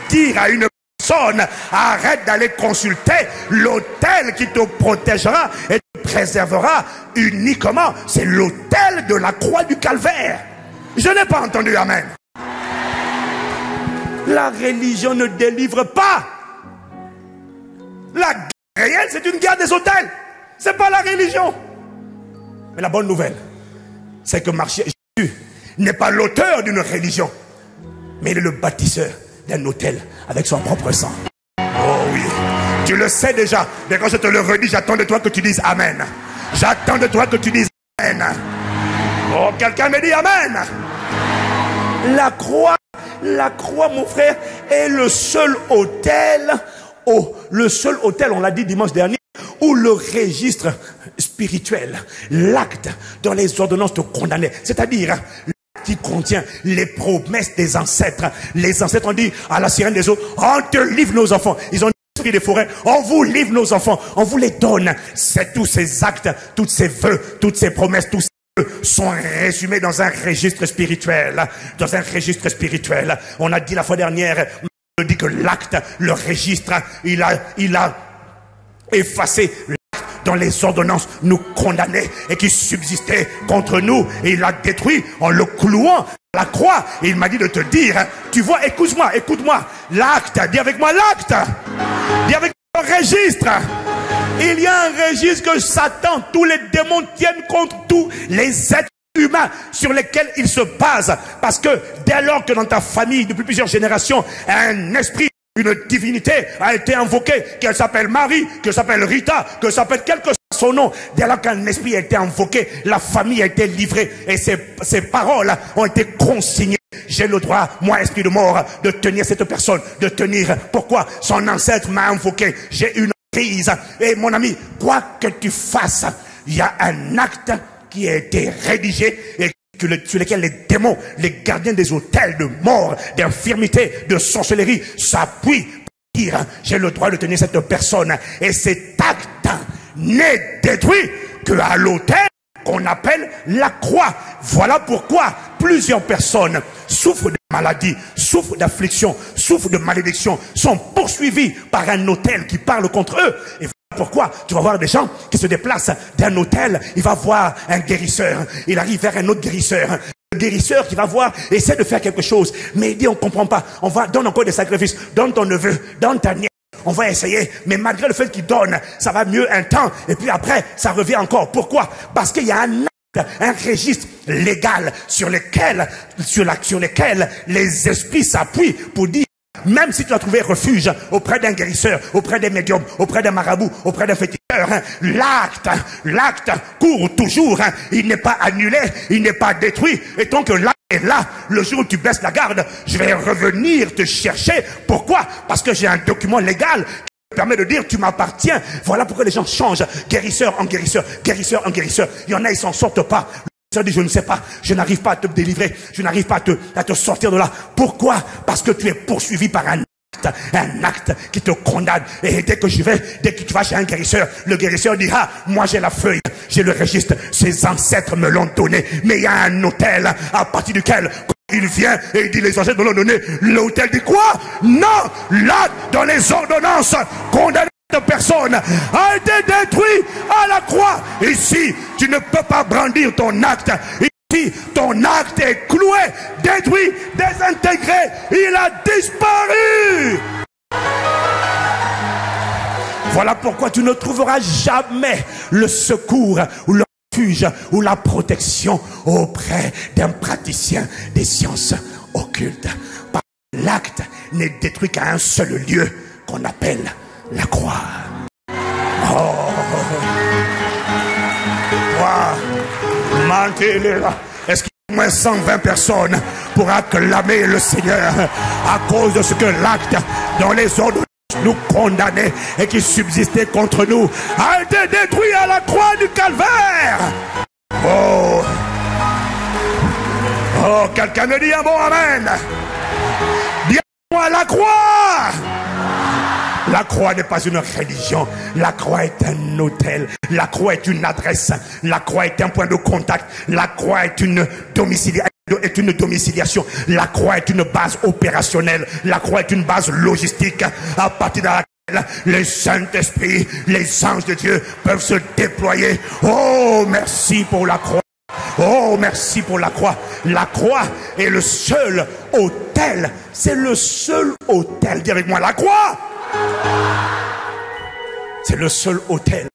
dire à une personne, arrête d'aller consulter l'autel qui te protégera et te préservera uniquement. C'est l'autel de la croix du calvaire. Je n'ai pas entendu amen. La religion ne délivre pas. La guerre réelle, c'est une guerre des autels. C'est pas la religion. Mais la bonne nouvelle, c'est que Jésus n'est pas l'auteur d'une religion, mais il est le bâtisseur d'un autel avec son propre sang. Oh oui, tu le sais déjà, mais quand je te le redis, j'attends de toi que tu dises Amen. J'attends de toi que tu dises Amen. Oh, quelqu'un me dit Amen. La croix, mon frère, est le seul autel, on l'a dit dimanche dernier, où le registre spirituel, l'acte dans les ordonnances te condamnait, c'est-à-dire l'acte qui contient les promesses des ancêtres. Les ancêtres ont dit à la sirène des eaux, on te livre nos enfants. Ils ont dit au esprit des forêts, on vous livre nos enfants, on vous les donne. C'est tous ces actes, tous ces vœux, toutes ces promesses, tous ces vœux sont résumés dans un registre spirituel. Dans un registre spirituel. On a dit la fois dernière, on dit que l'acte, le registre, il a effacer dans les ordonnances nous condamnait et qui subsistait contre nous, et il l'a détruit en le clouant à la croix. Et il m'a dit de te dire, tu vois, écoute-moi, l'acte, dis avec moi l'acte, dis avec moi le registre. Il y a un registre que Satan, tous les démons tiennent contre tous les êtres humains sur lesquels ils se basent, parce que dès lors que dans ta famille depuis plusieurs générations un esprit, une divinité a été invoquée, qu'elle s'appelle Marie, qu'elle s'appelle Rita, que s'appelle quel que soit son nom, dès lors qu'un esprit a été invoqué, la famille a été livrée et ces paroles ont été consignées. J'ai le droit, moi esprit de mort, de tenir cette personne, de tenir. Pourquoi? Son ancêtre m'a invoqué. J'ai une crise. Et mon ami, quoi que tu fasses, il y a un acte qui a été rédigé et sur lesquels les démons, les gardiens des hôtels de mort, d'infirmité, de sorcellerie s'appuient pour dire, j'ai le droit de tenir cette personne. Et cet acte n'est détruit qu'à l'autel qu'on appelle la croix. Voilà pourquoi plusieurs personnes souffrent de maladies, souffrent d'affliction, souffrent de malédiction, sont poursuivis par un autel qui parle contre eux. Et pourquoi tu vas voir des gens qui se déplacent d'un hôtel, il va voir un guérisseur, il arrive vers un autre guérisseur, le guérisseur qui va voir, essaie de faire quelque chose, mais il dit on comprend pas, on va donner encore des sacrifices, donne ton neveu, donne ta nièce, on va essayer, mais malgré le fait qu'il donne, ça va mieux un temps, et puis après, ça revient encore. Pourquoi? Parce qu'il y a un registre légal sur lesquels les esprits s'appuient pour dire, même si tu as trouvé refuge auprès d'un guérisseur, auprès des médiums, auprès d'un marabout, auprès d'un féticheur, l'acte court toujours, il n'est pas annulé, il n'est pas détruit. Et tant que l'acte est là, le jour où tu baisses la garde, je vais revenir te chercher. Pourquoi? Parce que j'ai un document légal qui permet de dire tu m'appartiens. Voilà pourquoi les gens changent guérisseur en guérisseur, guérisseur en guérisseur. Il y en a, ils s'en sortent pas. Ça dit, je ne sais pas, je n'arrive pas à te délivrer, je n'arrive pas à te sortir de là. Pourquoi? Parce que tu es poursuivi par un acte qui te condamne. Et dès que tu vas chez un guérisseur, le guérisseur dira, moi j'ai la feuille, j'ai le registre, ses ancêtres me l'ont donné. Mais il y a un autel à partir duquel il vient et il dit, les ancêtres me l'ont donné. L'autel dit quoi? Non, là, dans les ordonnances, condamné de personne a été détruit à la croix. Ici, tu ne peux pas brandir ton acte. Ici, ton acte est cloué, détruit, désintégré. Il a disparu. Voilà pourquoi tu ne trouveras jamais le secours ou le refuge ou la protection auprès d'un praticien des sciences occultes. L'acte n'est détruit qu'à un seul lieu qu'on appelle la croix. Est-ce qu'il y a au moins 120 personnes pour acclamer le Seigneur à cause de ce que l'acte dans les ordonnances nous condamnait et qui subsistait contre nous a été détruit à la croix du calvaire? Oh, quelqu'un me dit un bon amen. Dis-moi la croix. La croix n'est pas une religion. La croix est un autel. La croix est une adresse. La croix est un point de contact. La croix est une domiciliation. La croix est une base opérationnelle. La croix est une base logistique à partir de laquelle les Saint-Esprits, les anges de Dieu peuvent se déployer. Oh, merci pour la croix. Oh, merci pour la croix. La croix est le seul autel. C'est le seul autel. Dis avec moi, la croix. C'est le seul autel.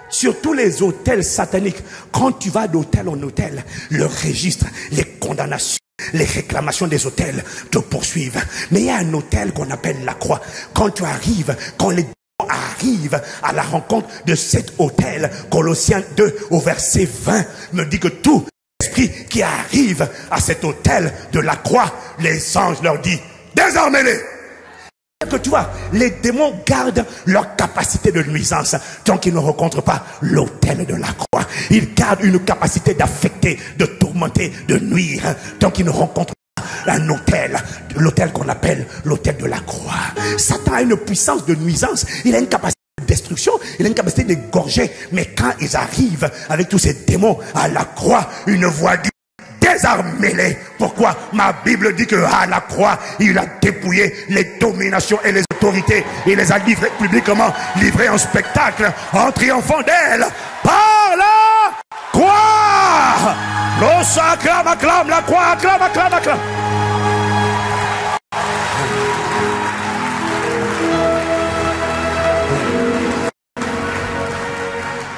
Sur tous les autels sataniques, quand tu vas d'autel en autel, le registre, les condamnations, les réclamations des autels te poursuivent. Mais il y a un autel qu'on appelle la croix. Quand tu arrives, quand les démons arrivent à la rencontre de cet autel, Colossiens 2 au verset 20 me dit que tout esprit qui arrive à cet autel de la croix, les anges leur disent, désarmez-les. Que tu vois, les démons gardent leur capacité de nuisance tant qu'ils ne rencontrent pas l'autel de la croix. Ils gardent une capacité d'affecter, de tourmenter, de nuire tant qu'ils ne rencontrent pas un autel, l'autel qu'on appelle l'autel de la croix. Satan a une puissance de nuisance, il a une capacité de destruction, il a une capacité d'égorger, mais quand ils arrivent avec tous ces démons à la croix, une voix dit, désarmez-les. Pourquoi? Ma Bible dit que à la croix, il a dépouillé les dominations et les autorités. Il les a livrées publiquement, livrées en spectacle, en triomphant d'elles. Par la croix. L'os acclame, acclame la croix, acclame, acclame, acclame.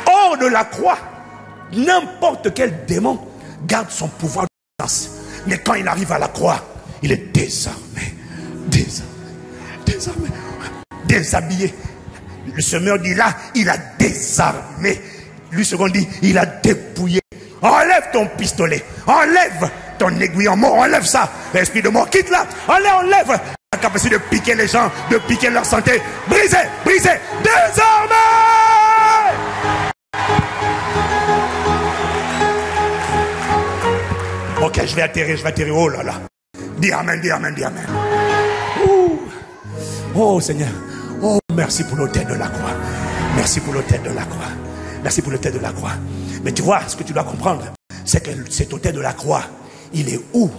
Hors de la croix, n'importe quel démon garde son pouvoir de puissance. Mais quand il arrive à la croix, il est désarmé, déshabillé. Le semeur dit là, il a désarmé. Lui second dit, il a dépouillé. Enlève ton pistolet, enlève ton aiguille en mort, enlève ça. L'esprit de mort, quitte là, enlève. La capacité de piquer les gens, de piquer leur santé. Brisez, désarmé. Ok, je vais atterrir. Oh là là. Dis amen, dis amen, dis amen. Oh Seigneur. Oh, merci pour l'autel de la croix. Merci pour l'autel de la croix. Merci pour l'autel de la croix. Mais tu vois, ce que tu dois comprendre, c'est que cet autel de la croix, il est où?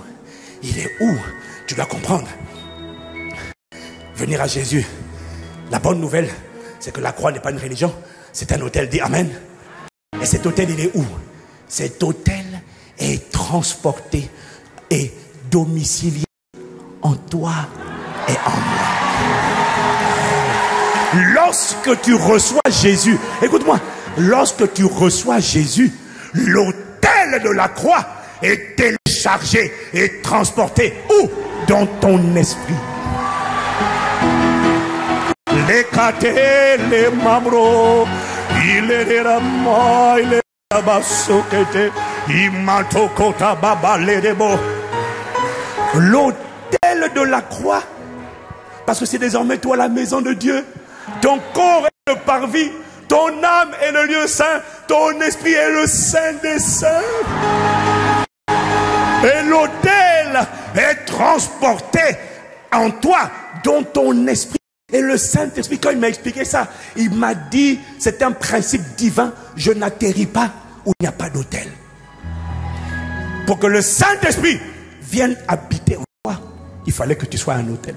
Il est où? Tu dois comprendre. Venir à Jésus. La bonne nouvelle, c'est que la croix n'est pas une religion. C'est un autel. Dis amen. Et cet autel, il est où? Cet autel est transporté et domicilié en toi et en moi. Lorsque tu reçois Jésus, écoute-moi, lorsque tu reçois Jésus, l'autel de la croix est téléchargé et transporté où? Dans ton esprit. Les catés, les mamros, il est la mort, il est la bassokete. L'autel de la croix, parce que c'est désormais toi la maison de Dieu. Ton corps est le parvis, ton âme est le lieu saint, ton esprit est le saint des saints. Et l'autel est transporté en toi, dans ton esprit. Et le Saint-Esprit, quand il m'a expliqué ça, il m'a dit, c'est un principe divin, je n'atterris pas où il n'y a pas d'autel. Pour que le Saint-Esprit vienne habiter en toi, il fallait que tu sois un autel.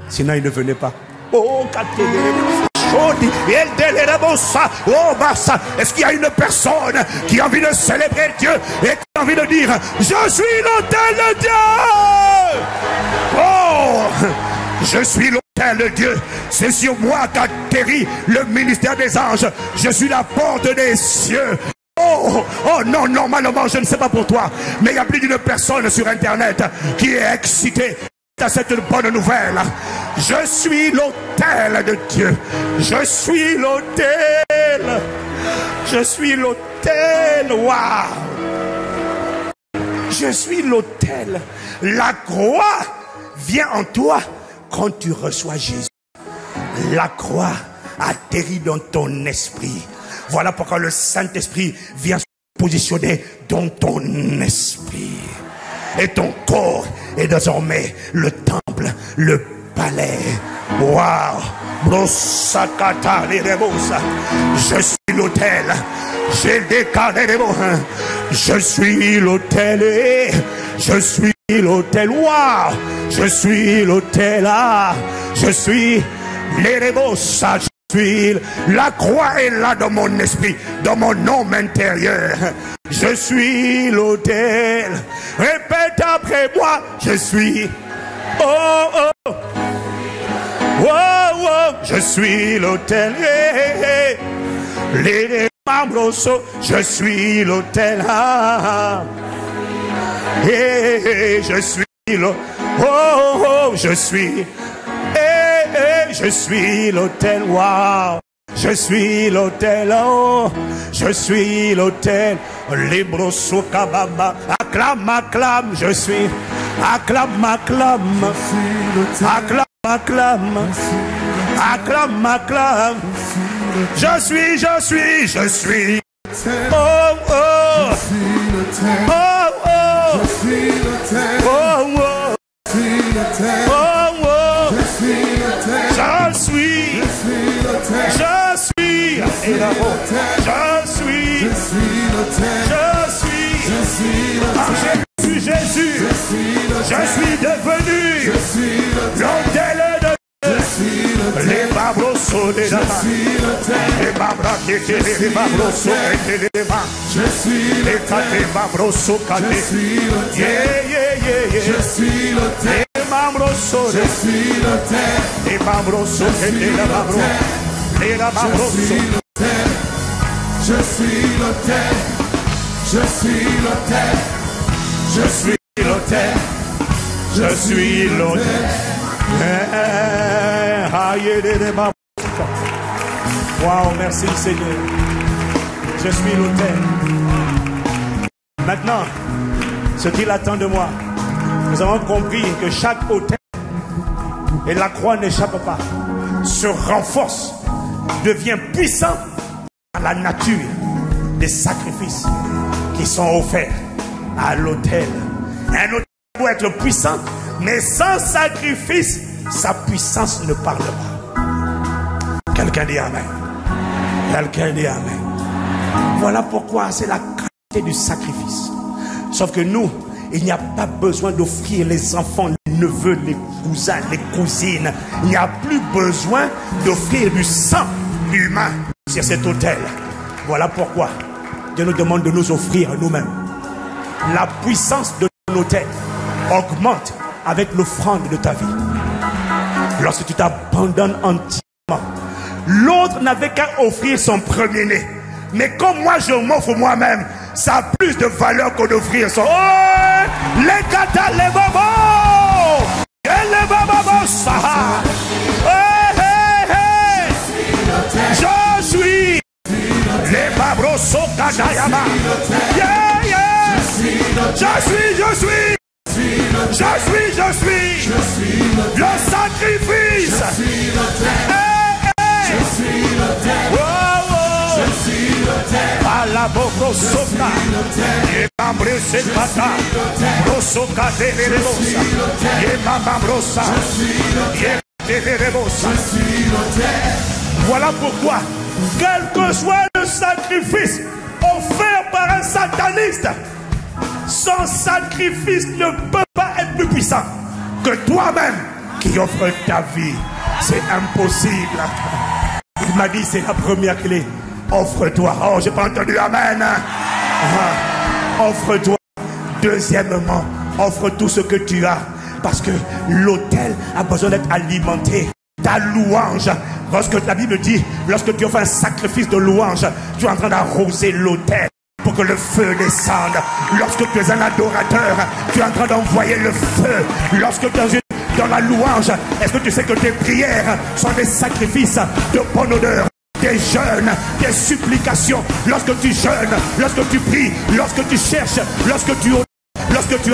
Sinon, il ne venait pas. Oh, est-ce qu'il y a une personne qui a envie de célébrer Dieu et qui a envie de dire, je suis l'autel de Dieu? Oh, je suis l'autel de Dieu. C'est sur moi qu'atterrit le ministère des anges. Je suis la porte des cieux. Oh non, normalement, je ne sais pas pour toi, mais il y a plus d'une personne sur Internet qui est excitée à cette bonne nouvelle. Je suis l'autel de Dieu. Je suis l'autel. Je suis l'autel. Waouh! Je suis l'autel. La croix vient en toi quand tu reçois Jésus. La croix atterrit dans ton esprit. Voilà pourquoi le Saint-Esprit vient se positionner dans ton esprit. Et ton corps est désormais le temple, le palais. Waouh! Je suis l'autel. J'ai décalé les mots. Je suis l'autel. Je suis l'autel. Waouh! Je suis l'autel. Je suis les mots. La croix est là dans mon esprit, dans mon homme intérieur. Je suis l'autel. Répète après moi. Je suis. Oh, oh. Oh, oh. Je suis l'autel. Les membres, je suis l'autel. Je suis l'autel. Oh, oh. Je suis. Je suis l'autel, wow. Je suis l'autel, oh. Je suis l'autel. Libre soukabamba. Acclame, acclame, je suis. Acclame, acclame. Acclame, acclame. Acclame, acclame. Je suis. Oh, oh. Oh, oh. Oh, oh. Je suis Jésus, je suis devenu l'autel de les babrosos de la main, les babras qui étaient les babrosos et les mains, les catés babrosos catés, je suis l'autel, les babrosos, je suis l'autel, les babrosos et les babros, les babrosos, je suis l'autel, je suis l'autel, je suis l'autel, je suis l'autel. Wow, merci Seigneur. Je suis l'autel. Maintenant, ce qu'il attend de moi, nous avons compris que chaque autel et la croix n'échappe pas, se renforce, devient puissant à la nature des sacrifices qui sont offerts à l'autel. Un autel peut être puissant, mais sans sacrifice, sa puissance ne parle pas. Quelqu'un dit Amen. Quelqu'un dit Amen. Voilà pourquoi c'est la qualité du sacrifice. Sauf que nous, il n'y a pas besoin d'offrir les enfants, les neveux, les cousins, les cousines. Il n'y a plus besoin d'offrir du sang humain sur cet autel. Voilà pourquoi Dieu nous demande de nous offrir nous-mêmes. La puissance de ton autel augmente avec l'offrande de ta vie. Lorsque tu t'abandonnes entièrement, l'autre n'avait qu'à offrir son premier-né. Mais comme moi je m'offre moi-même, ça a plus de valeur que d'offrir son... Oh, les gata, les bobos, les bobos, ça. Je suis les babros au Kadayama. Yeah, yeah. Je suis le sacrifice. Je suis l'autel. Je suis l'autel. À la boco soka. Et mambre c'est pata. Rosoka de verebosa. Et mamambrosa. Et de verebosa. Je suis l'autel. Voilà pourquoi, quel que soit le sacrifice offert par un sataniste, son sacrifice ne peut pas être plus puissant que toi-même qui offre ta vie. C'est impossible. Il m'a dit, c'est la première clé. Offre-toi. Oh, j'ai pas entendu Amen. Offre-toi. Deuxièmement, offre tout ce que tu as. Parce que l'autel a besoin d'être alimenté. Ta louange. Lorsque la Bible dit, lorsque tu offres un sacrifice de louange, tu es en train d'arroser l'autel pour que le feu descende. Lorsque tu es un adorateur, tu es en train d'envoyer le feu. Lorsque tu es dans la louange, est-ce que tu sais que tes prières sont des sacrifices de bonne odeur, des jeûnes, des supplications? Lorsque tu jeûnes, lorsque tu pries, lorsque tu cherches, lorsque tu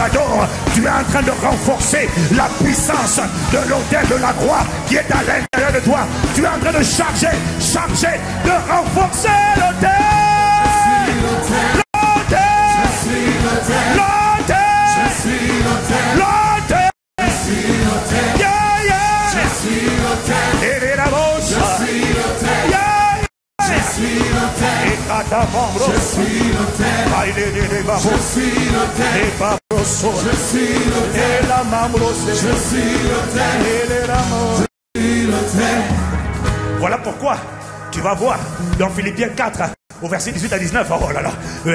adores, tu es en train de renforcer la puissance de l'autel de la croix qui est à l'intérieur de toi. Tu es en train de charger, de renforcer l'autel. Voilà pourquoi tu vas voir dans Philippiens 4 au verset 18 à 19. Oh là là,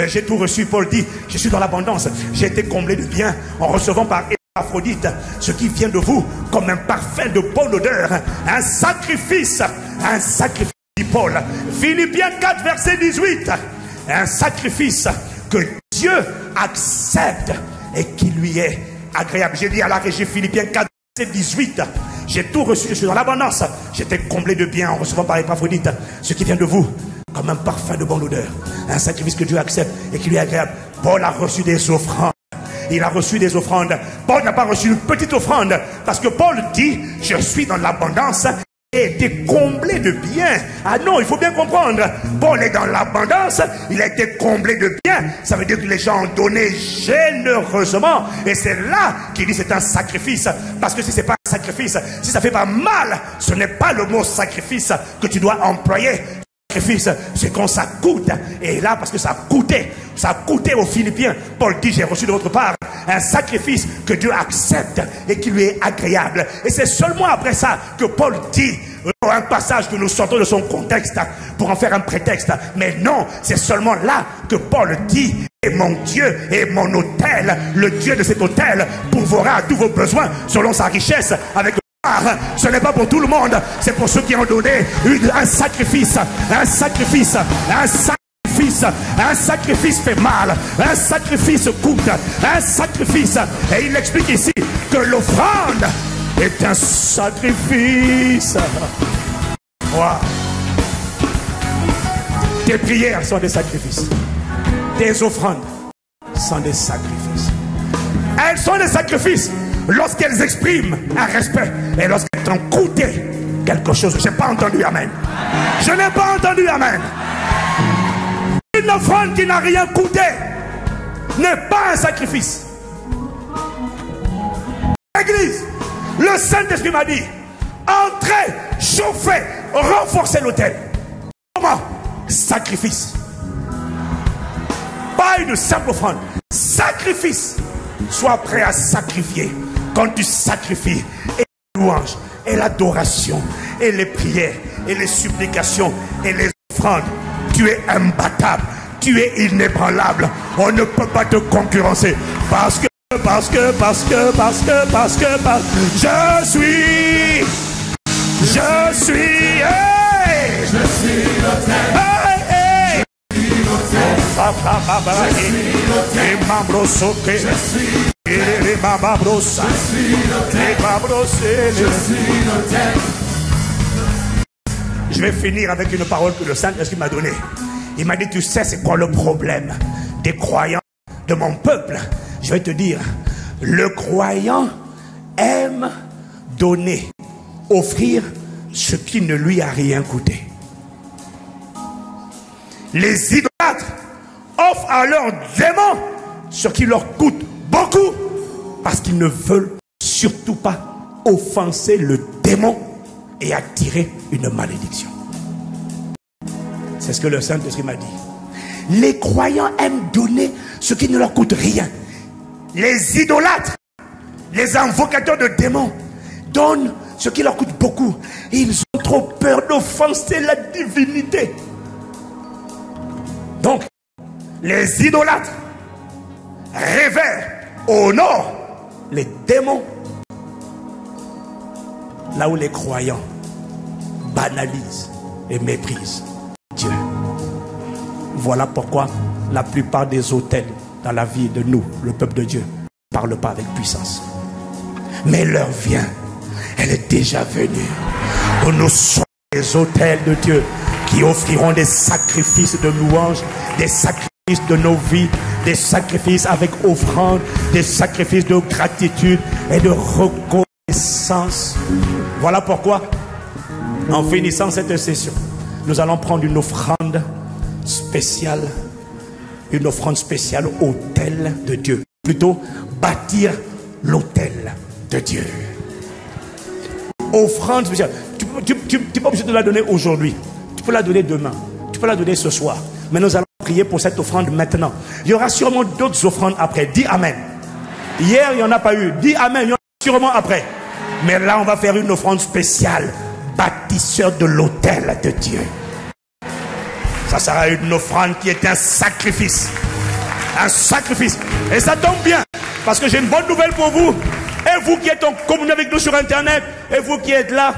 j'ai tout reçu. Paul dit, je suis dans l'abondance, j'ai été comblé de bien en recevant par Aphrodite ce qui vient de vous comme un parfum de bonne odeur, un sacrifice, dit Paul. Philippiens 4 verset 18, un sacrifice que Dieu accepte et qui lui est agréable. J'ai dit à la régie Philippiens 4 verset 18, j'ai tout reçu, je suis dans l'abondance, j'étais comblé de bien en recevant par Aphrodite ce qui vient de vous comme un parfum de bonne odeur, un sacrifice que Dieu accepte et qui lui est agréable. Paul a reçu des offrandes. Il a reçu des offrandes. Paul n'a pas reçu une petite offrande parce que Paul dit, je suis dans l'abondance et été comblé de bien. Ah non, il faut bien comprendre. Paul est dans l'abondance, il a été comblé de bien. Ça veut dire que les gens ont donné généreusement. Et c'est là qu'il dit c'est un sacrifice. Parce que si c'est pas un sacrifice, si ça fait pas mal, ce n'est pas le mot sacrifice que tu dois employer. Sacrifice, c'est quand ça coûte. Et là, parce que ça a coûté, Ça a coûté aux Philippiens. Paul dit, j'ai reçu de votre part un sacrifice que Dieu accepte et qui lui est agréable. Et c'est seulement après ça que Paul dit, un passage que nous sortons de son contexte pour en faire un prétexte. Mais non, c'est seulement là que Paul dit, et mon Dieu et mon autel, le Dieu de cet autel pourvoira à tous vos besoins selon sa richesse avec ce n'est pas pour tout le monde, c'est pour ceux qui ont donné un sacrifice, un sacrifice, un sacrifice. Un sacrifice fait mal, un sacrifice coûte, un sacrifice. Et il explique ici que l'offrande est un sacrifice. Wow. Tes prières sont des sacrifices. Tes offrandes sont des sacrifices. Elles sont des sacrifices lorsqu'elles expriment un respect et lorsqu'elles t'ont coûté quelque chose. Je n'ai pas entendu amen. Je n'ai pas entendu amen. Une offrande qui n'a rien coûté n'est pas un sacrifice. L'église, le Saint-Esprit m'a dit, entrez, chauffez, renforcez l'autel. Comment? Sacrifice. Pas une simple offrande. Sacrifice. Sois prêt à sacrifier. Quand tu sacrifies, et la louange, et l'adoration, et les prières, et les supplications, et les offrandes, tu es imbattable, tu es inébranlable. On ne peut pas te concurrencer. Parce que je suis, hey! Je suis l'autel. Hey, Je vais finir avec une parole que le Saint-Esprit m'a donnée. Il m'a dit, tu sais c'est quoi le problème des croyants de mon peuple? Je vais te dire, le croyant aime donner, offrir ce qui ne lui a rien coûté. Les idolâtres offrent à leurs démons ce qui leur coûte beaucoup, parce qu'ils ne veulent surtout pas offenser le démon et attirer une malédiction. C'est ce que le Saint-Esprit m'a dit. Les croyants aiment donner ce qui ne leur coûte rien. Les idolâtres, les invocateurs de démons donnent ce qui leur coûte beaucoup. Et ils ont trop peur d'offenser la divinité. Donc, les idolâtres révèrent, honorent les démons, là où les croyants banalisent et méprisent Dieu. Voilà pourquoi la plupart des autels dans la vie de nous, le peuple de Dieu, ne parlent pas avec puissance. Mais l'heure vient, elle est déjà venue, où nous sommes les autels de Dieu qui offriront des sacrifices de louange, des sacrifices de nos vies, des sacrifices avec offrande, des sacrifices de gratitude et de reconnaissance. Voilà pourquoi, en finissant cette session, nous allons prendre une offrande spéciale, autel de Dieu. Plutôt bâtir l'autel de Dieu. Offrande spéciale. Tu n'es pas obligé de la donner aujourd'hui. Tu peux la donner demain. Tu peux la donner ce soir. Mais nous allons prier pour cette offrande maintenant. Il y aura sûrement d'autres offrandes après. Dis Amen. Hier, il n'y en a pas eu. Dis Amen. Il y en a sûrement après. Mais là, on va faire une offrande spéciale. Bâtisseur de l'autel de Dieu. Ça sera une offrande qui est un sacrifice. Un sacrifice. Et ça tombe bien. Parce que j'ai une bonne nouvelle pour vous. Et vous qui êtes en communion avec nous sur Internet. Et vous qui êtes là.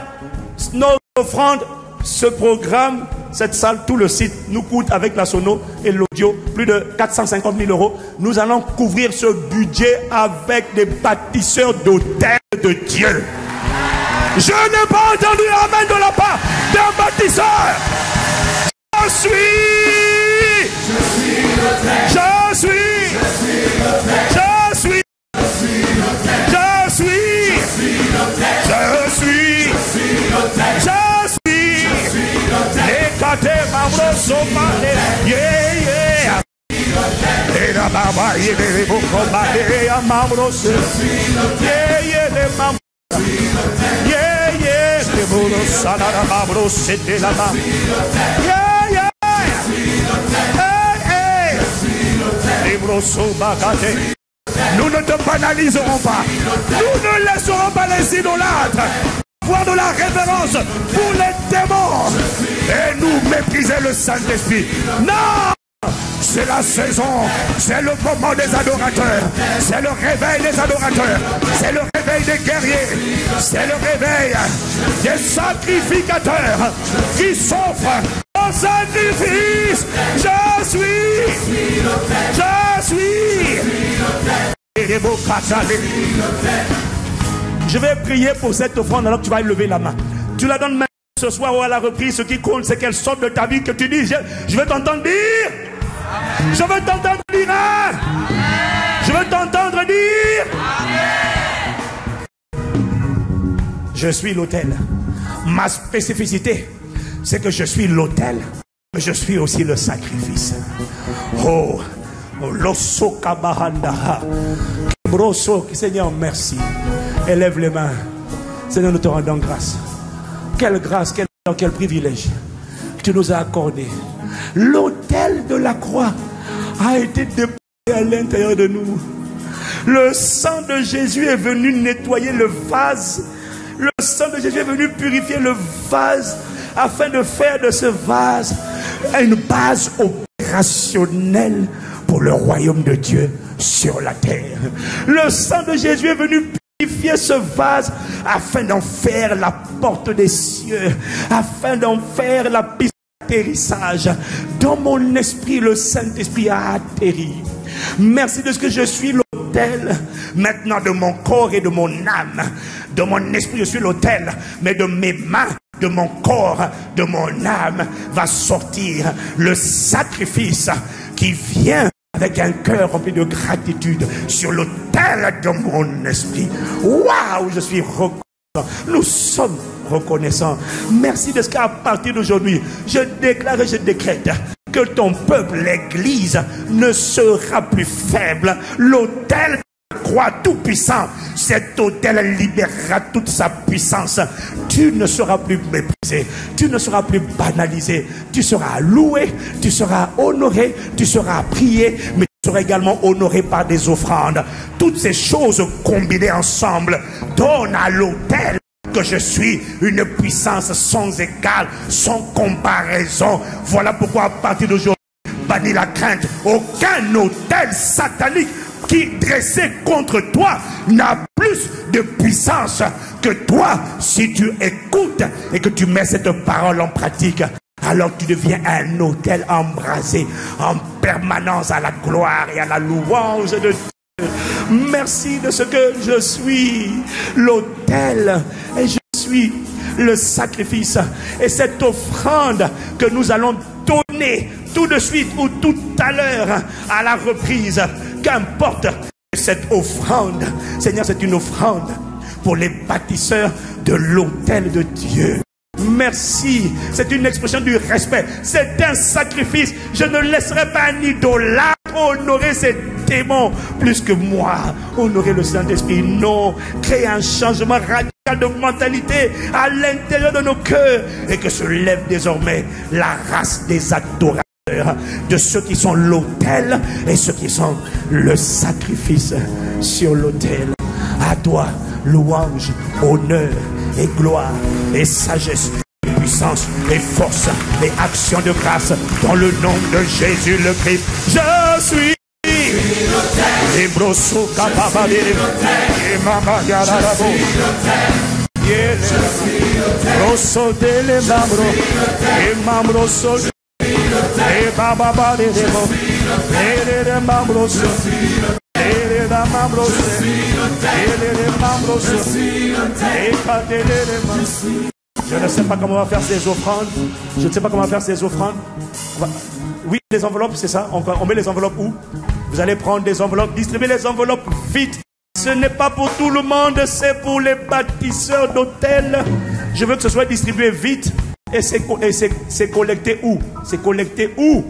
Nos offrandes, ce programme, cette salle, tout le site nous coûte avec la sono et l'audio plus de 450 000 €. Nous allons couvrir ce budget avec des bâtisseurs d'autels de Dieu. Je n'ai pas entendu amen de la part d'un bâtisseur. Je suis Nous ne te banaliserons pas. Nous ne laisserons pas les idolâtres avoir de la révérence pour les démons et nous mépriser le Saint-Esprit. Non! C'est la saison, c'est le moment des adorateurs, c'est le réveil des adorateurs, c'est le réveil des guerriers, c'est le réveil des sacrificateurs qui s'offrent au sacrifice. Je suis. Je vais prier pour cette offrande alors que tu vas lever la main. Tu la donnes maintenant ce soir ou à la reprise. Ce qui compte, c'est qu'elle sorte de ta vie, que tu dis, je veux t'entendre dire. Je veux t'entendre dire. Je veux t'entendre dire. Je suis l'autel. Ma spécificité, c'est que je suis l'autel, mais je suis aussi le sacrifice. Oh, l'osso kabahanda. Seigneur, merci. Élève les mains. Seigneur, nous te rendons grâce. Quelle grâce, quel privilège que tu nous as accordé. L'autel de la croix a été déposé à l'intérieur de nous. Le sang de Jésus est venu nettoyer le vase. Le sang de Jésus est venu purifier le vase afin de faire de ce vase une base opérationnelle pour le royaume de Dieu sur la terre. Le sang de Jésus est venu purifier ce vase afin d'en faire la porte des cieux, afin d'en faire la piste d'atterrissage. Dans mon esprit, le Saint-Esprit a atterri. Merci de ce que je suis l'autel maintenant de mon corps et de mon âme. De mon esprit, je suis l'autel, mais de mes mains, de mon corps, de mon âme va sortir le sacrifice qui vient avec un cœur rempli de gratitude sur l'autel de mon esprit. Waouh, je suis reconnaissant. Nous sommes reconnaissants. Merci de ce qu'à partir d'aujourd'hui, je déclare et je décrète que ton peuple, l'église, ne sera plus faible. L'autel de la croix tout puissant, cet autel libérera toute sa puissance. Tu ne seras plus méprisé, tu ne seras plus banalisé, tu seras loué, tu seras honoré, tu seras prié, mais tu seras également honoré par des offrandes. Toutes ces choses combinées ensemble donnent à l'autel que je suis une puissance sans égale, sans comparaison. Voilà pourquoi à partir d'aujourd'hui, bannis la crainte. Aucun autel satanique qui dressé contre toi n'a plus de puissance que toi. Si tu écoutes et que tu mets cette parole en pratique, alors tu deviens un autel embrasé en permanence à la gloire et à la louange de Dieu. Merci de ce que je suis l'autel et je suis le sacrifice. Et cette offrande que nous allons donner tout de suite ou tout à l'heure à la reprise, qu'importe cette offrande, Seigneur, c'est une offrande pour les bâtisseurs de l'autel de Dieu. Merci, c'est une expression du respect, c'est un sacrifice. Je ne laisserai pas un idolâtre honorer ces démons plus que moi honorer le Saint-Esprit. Non, créer un changement radical de mentalité à l'intérieur de nos cœurs et que se lève désormais la race des adorateurs, de ceux qui sont l'autel et ceux qui sont le sacrifice sur l'autel. À toi louange, honneur et gloire et sagesse, et puissance et force et action de grâce dans le nom de Jésus le Christ. Je suis je ne sais pas comment on va faire ces offrandes. Je ne sais pas comment on va faire ces offrandes. Oui, les enveloppes, c'est ça. On met les enveloppes où? Vous allez prendre des enveloppes, distribuer les enveloppes vite. Ce n'est pas pour tout le monde, c'est pour les bâtisseurs d'hôtels. Je veux que ce soit distribué vite. Et c'est collecté où? C'est collecté où?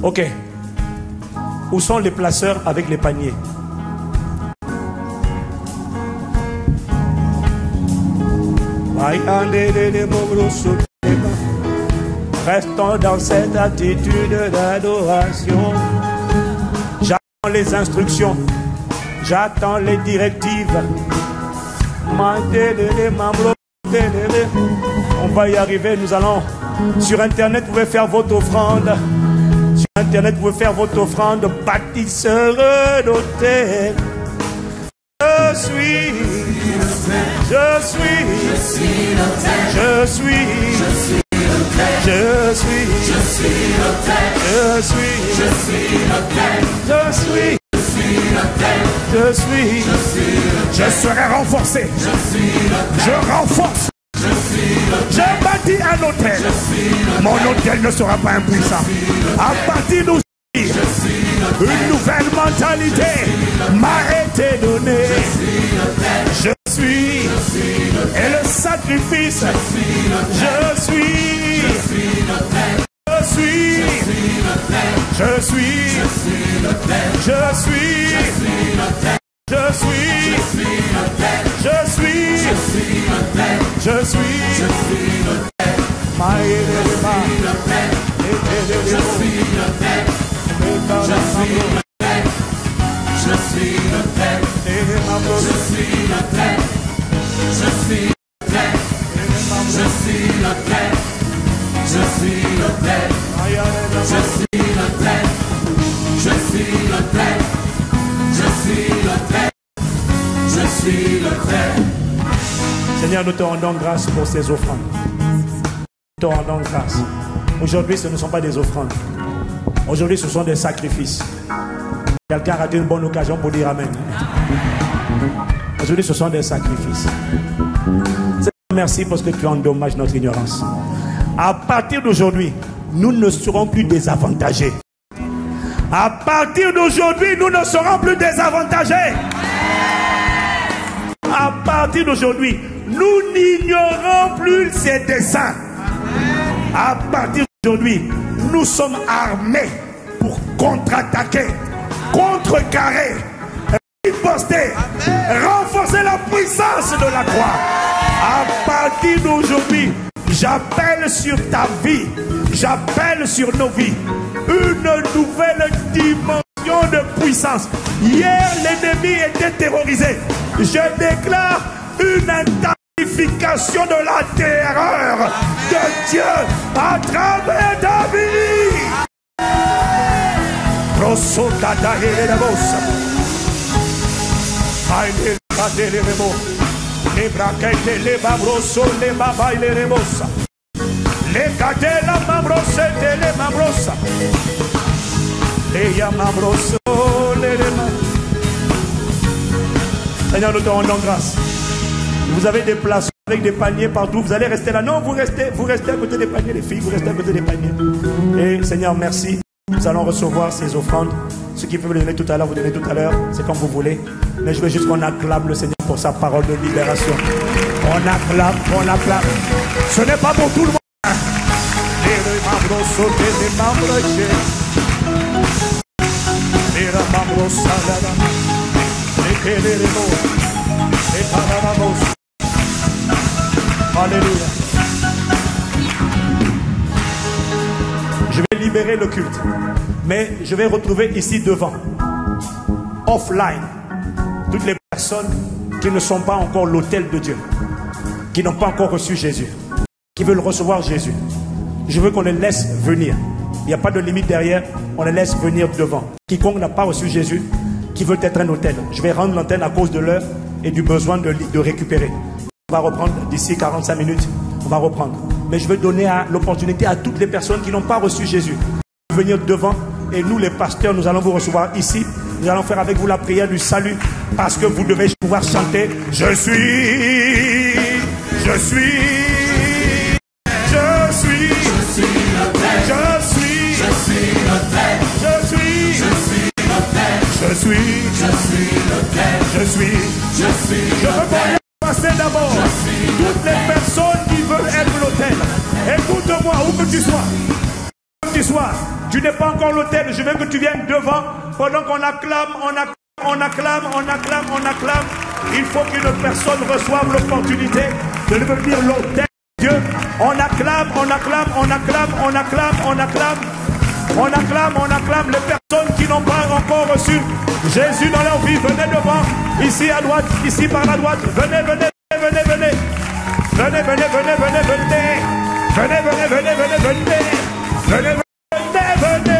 Ok. Où sont les placeurs avec les paniers? Restons dans cette attitude d'adoration. J'attends les instructions. J'attends les directives. On va y arriver, nous allons. Sur Internet, vous pouvez faire votre offrande. Sur Internet, vous pouvez faire votre offrande. Bâtisseur d'hôtel. Je suis. Je serai renforcé. Je renforce. Je bâtis un hôtel. Mon hôtel ne sera pas impuissant. À partir d'aujourd'hui, une nouvelle mentalité m'a été donnée. Je suis. Et le sacrifice. Je suis. Seigneur, nous te rendons grâce pour ces offrandes. Nous te rendons grâce. Aujourd'hui, ce ne sont pas des offrandes. Aujourd'hui, ce sont des sacrifices. Quelqu'un a raté une bonne occasion pour dire Amen. Aujourd'hui, ce sont des sacrifices. Seigneur, merci parce que tu endommages notre ignorance. À partir d'aujourd'hui, nous ne serons plus désavantagés. À partir d'aujourd'hui, nous ne serons plus désavantagés. À partir d'aujourd'hui, nous n'ignorons plus ses desseins. À partir d'aujourd'hui, nous sommes armés pour contre-attaquer, contrecarrer, riposter, renforcer la puissance de la croix. À partir d'aujourd'hui, j'appelle sur ta vie, j'appelle sur nos vies une nouvelle dimension de puissance. Hier, l'ennemi était terrorisé. Je déclare une intensification de la terreur de Dieu à travers ta vie. Seigneur, nous te rendons grâce. Vous avez des places avec des paniers partout. Vous allez rester là. Non, vous restez à côté des paniers, les filles. Vous restez à côté des paniers. Et Seigneur, merci. Nous allons recevoir ces offrandes. Ce qui peut vous donner tout à l'heure, vous donnez tout à l'heure. C'est comme vous voulez. Mais je veux juste qu'on acclame le Seigneur pour sa parole de libération. On acclame, on acclame. Ce n'est pas pour tout le monde. Alléluia. Je vais libérer le culte, mais je vais retrouver ici devant, offline, toutes les personnes qui ne sont pas encore l'autel de Dieu, qui n'ont pas encore reçu Jésus, qui veulent recevoir Jésus. Je veux qu'on les laisse venir. Il n'y a pas de limite derrière, on les laisse venir devant. Quiconque n'a pas reçu Jésus, qui veut être un autel, je vais rendre l'antenne à cause de l'heure et du besoin de récupérer. On va reprendre d'ici 45 minutes, on va reprendre. Mais je vais donner l'opportunité à toutes les personnes qui n'ont pas reçu Jésus de venir devant. Et nous les pasteurs, nous allons vous recevoir ici. Nous allons faire avec vous la prière du salut. Parce que vous devez pouvoir chanter. Je suis Je veux qu'on passer d'abord toutes les personnes qui veulent être l'autel. Écoute-moi, où que tu sois. Tu n'es pas encore l'autel. Je veux que tu viennes devant pendant qu'on acclame, on acclame. Il faut qu'une personne reçoive l'opportunité de devenir l'autel. Dieu. On acclame, on acclame, on acclame, on acclame, on acclame. On acclame, on acclame les personnes qui n'ont pas encore reçu Jésus dans leur vie. Venez devant, ici à droite, ici par la droite. Venez, venez, venez, venez. Venez, venez, venez, venez, venez. Venez, venez, venez, venez, venez. Venez, venez, venez.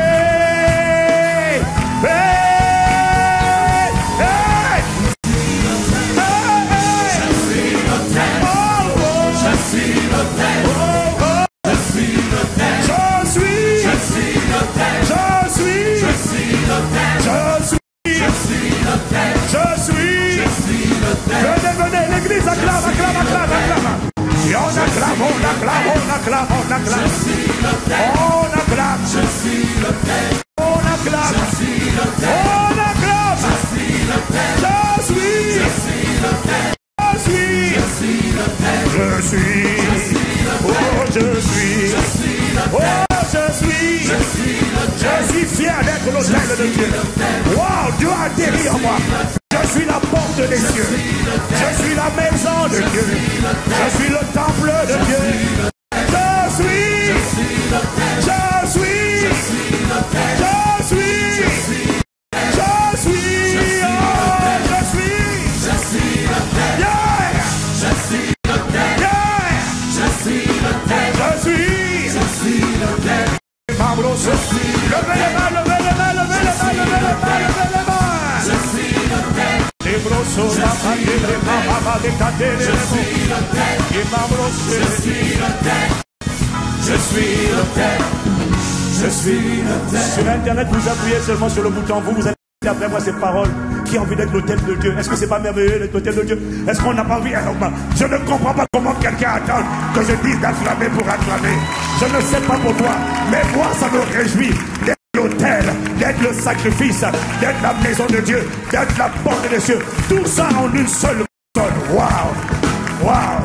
Venez, l'église acclame, acclame, acclame, acclame. Et on acclame, on acclame, on acclame, on acclame. On acclame. On acclame. On acclame. Je suis. Je suis. Oh, je suis. Oh, je suis. Je suis fier d'être l'autel de Dieu. Wow, Dieu a guéri en moi. Je suis la porte des cieux. Je suis la maison de Dieu. Je suis le temple de Dieu. Je suis. Je suis. Je suis. Je suis. Oh, je suis. Yeah. Je suis. Yeah. Je suis. Levez les mains, levez les mains, levez les mains, levez les mains, levez les mains. Je suis l'autel. Je suis l'autel. Je suis l'autel. Sur Internet, vous appuyez seulement sur le bouton. Vous allez après moi ces paroles. Qui a envie d'être l'autel de Dieu? Est-ce que c'est pas merveilleux d'être l'autel de Dieu? Est-ce qu'on n'a pas envie? Je ne comprends pas comment quelqu'un attend que je dise d'acclamer pour acclamer. Je ne sais pas pour toi, mais moi ça me réjouit d'être l'autel, d'être le sacrifice, d'être la maison de Dieu, d'être la porte des cieux. Tout ça en une seule personne. Waouh! Waouh!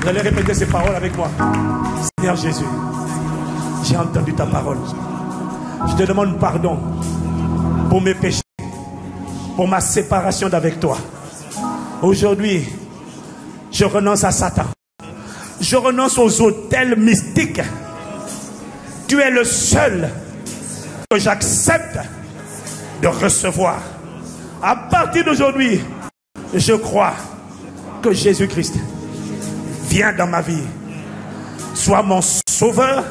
Vous allez répéter ces paroles avec moi. Seigneur Jésus, j'ai entendu ta parole. Je te demande pardon pour mes péchés, pour ma séparation d'avec toi. Aujourd'hui, je renonce à Satan. Je renonce aux autels mystiques. Tu es le seul que j'accepte de recevoir. À partir d'aujourd'hui, je crois que Jésus-Christ vient dans ma vie. Sois mon sauveur,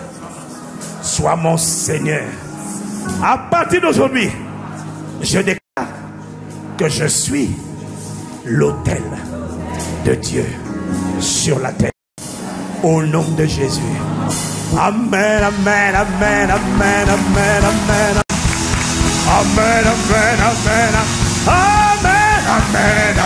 sois mon Seigneur. À partir d'aujourd'hui, je déclare que je suis l'autel de Dieu sur la terre. Au nom de Jésus. Amen, amen, amen, amen, amen, amen. Amen, amen, amen. Amen, amen, amen.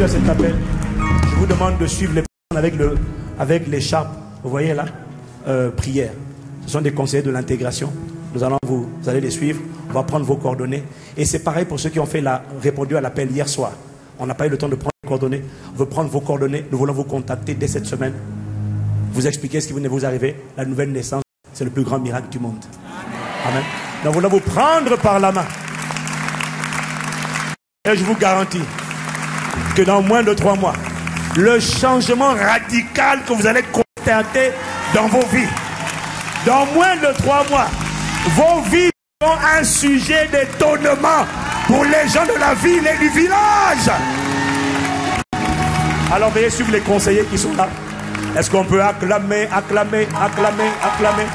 À cet appel, je vous demande de suivre les personnes avec l'écharpe, vous voyez là, prière. Ce sont des conseillers de l'intégration. Vous allez les suivre, on va prendre vos coordonnées. Et c'est pareil pour ceux qui ont répondu à l'appel hier soir. On n'a pas eu le temps de prendre les coordonnées. On veut prendre vos coordonnées, nous voulons vous contacter dès cette semaine. Vous expliquer ce qui venait vous arriver. La nouvelle naissance, c'est le plus grand miracle du monde. Amen. Nous voulons vous prendre par la main. Et je vous garantis que dans moins de 3 mois, le changement radical que vous allez constater dans vos vies, dans moins de 3 mois, vos vies seront un sujet d'étonnement pour les gens de la ville et du village. Alors veuillez suivre les conseillers qui sont là. Est-ce qu'on peut acclamer, acclamer, acclamer, acclamer,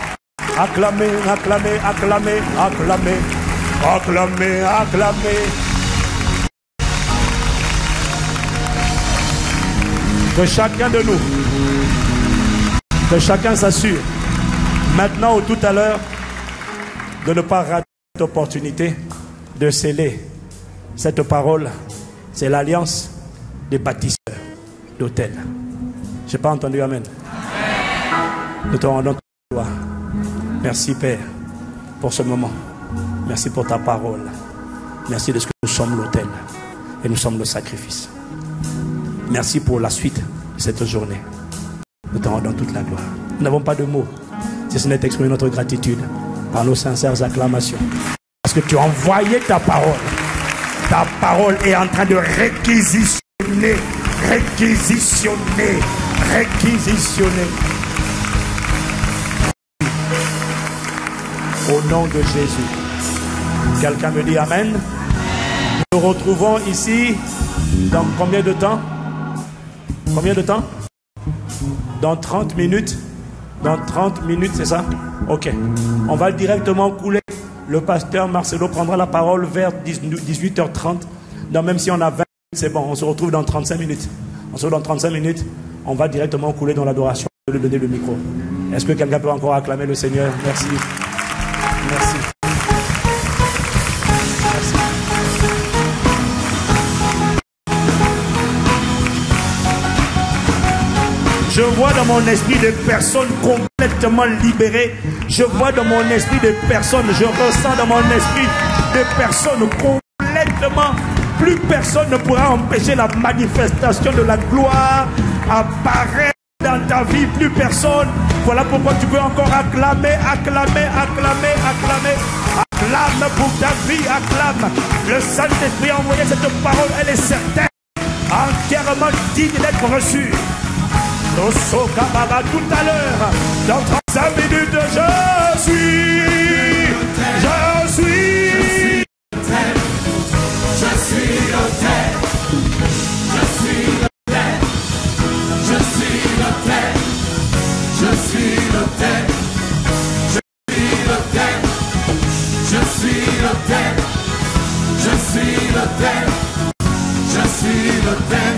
acclamer, acclamer, acclamer, acclamer, acclamer, acclamer. Que chacun de nous, que chacun s'assure, maintenant ou tout à l'heure, de ne pas rater cette opportunité de sceller cette parole. C'est l'alliance des bâtisseurs d'hôtels. Je n'ai pas entendu amen. Nous te rendons toute gloire. Merci Père pour ce moment. Merci pour ta parole. Merci de ce que nous sommes l'autel et nous sommes le sacrifice. Merci pour la suite de cette journée. Nous te rendons toute la gloire. Nous n'avons pas de mots si ce n'est d'exprimer notre gratitude par nos sincères acclamations. Parce que tu as envoyé ta parole. Ta parole est en train de réquisitionner, réquisitionner, réquisitionner. Au nom de Jésus. Quelqu'un me dit amen. Nous nous retrouvons ici dans combien de temps? Combien de temps? Dans 30 minutes. Dans 30 minutes, c'est ça? Ok. On va directement couler. Le pasteur Marcelo prendra la parole vers 18h30. Donc même si on a 20 minutes, c'est bon. On se retrouve dans 35 minutes. On se retrouve dans 35 minutes. On va directement couler dans l'adoration. Je vais lui donner le micro. Est-ce que quelqu'un peut encore acclamer le Seigneur? Merci. Merci. Merci. Je vois dans mon esprit des personnes complètement libérées. Je vois dans mon esprit des personnes, je ressens dans mon esprit des personnes complètement. Plus personne ne pourra empêcher la manifestation de la gloire apparaître dans ta vie. Plus personne. Voilà pourquoi tu peux encore acclamer, acclamer, acclamer, acclamer. Acclame pour ta vie, acclame. Le Saint-Esprit a envoyé cette parole, elle est certaine, entièrement digne d'être reçue. Tout à l'heure, dans 35 minutes, je suis l'autel, je suis l'autel, je suis l'autel, je suis l'autel, je suis l'autel, je suis l'autel, je suis l'autel, je suis l'autel,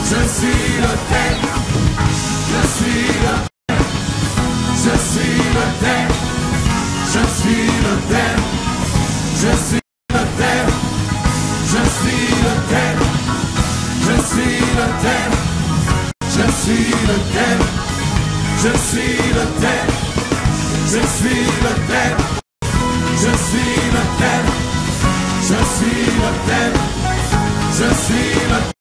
je suis l'autel. Je suis l'autel, je suis l'autel, je suis l'autel, je suis l'autel, je suis l'autel, je suis l'autel, je suis l'autel, je suis l'autel, je suis l'autel, je suis l'autel, je suis l'autel, je suis l'autel.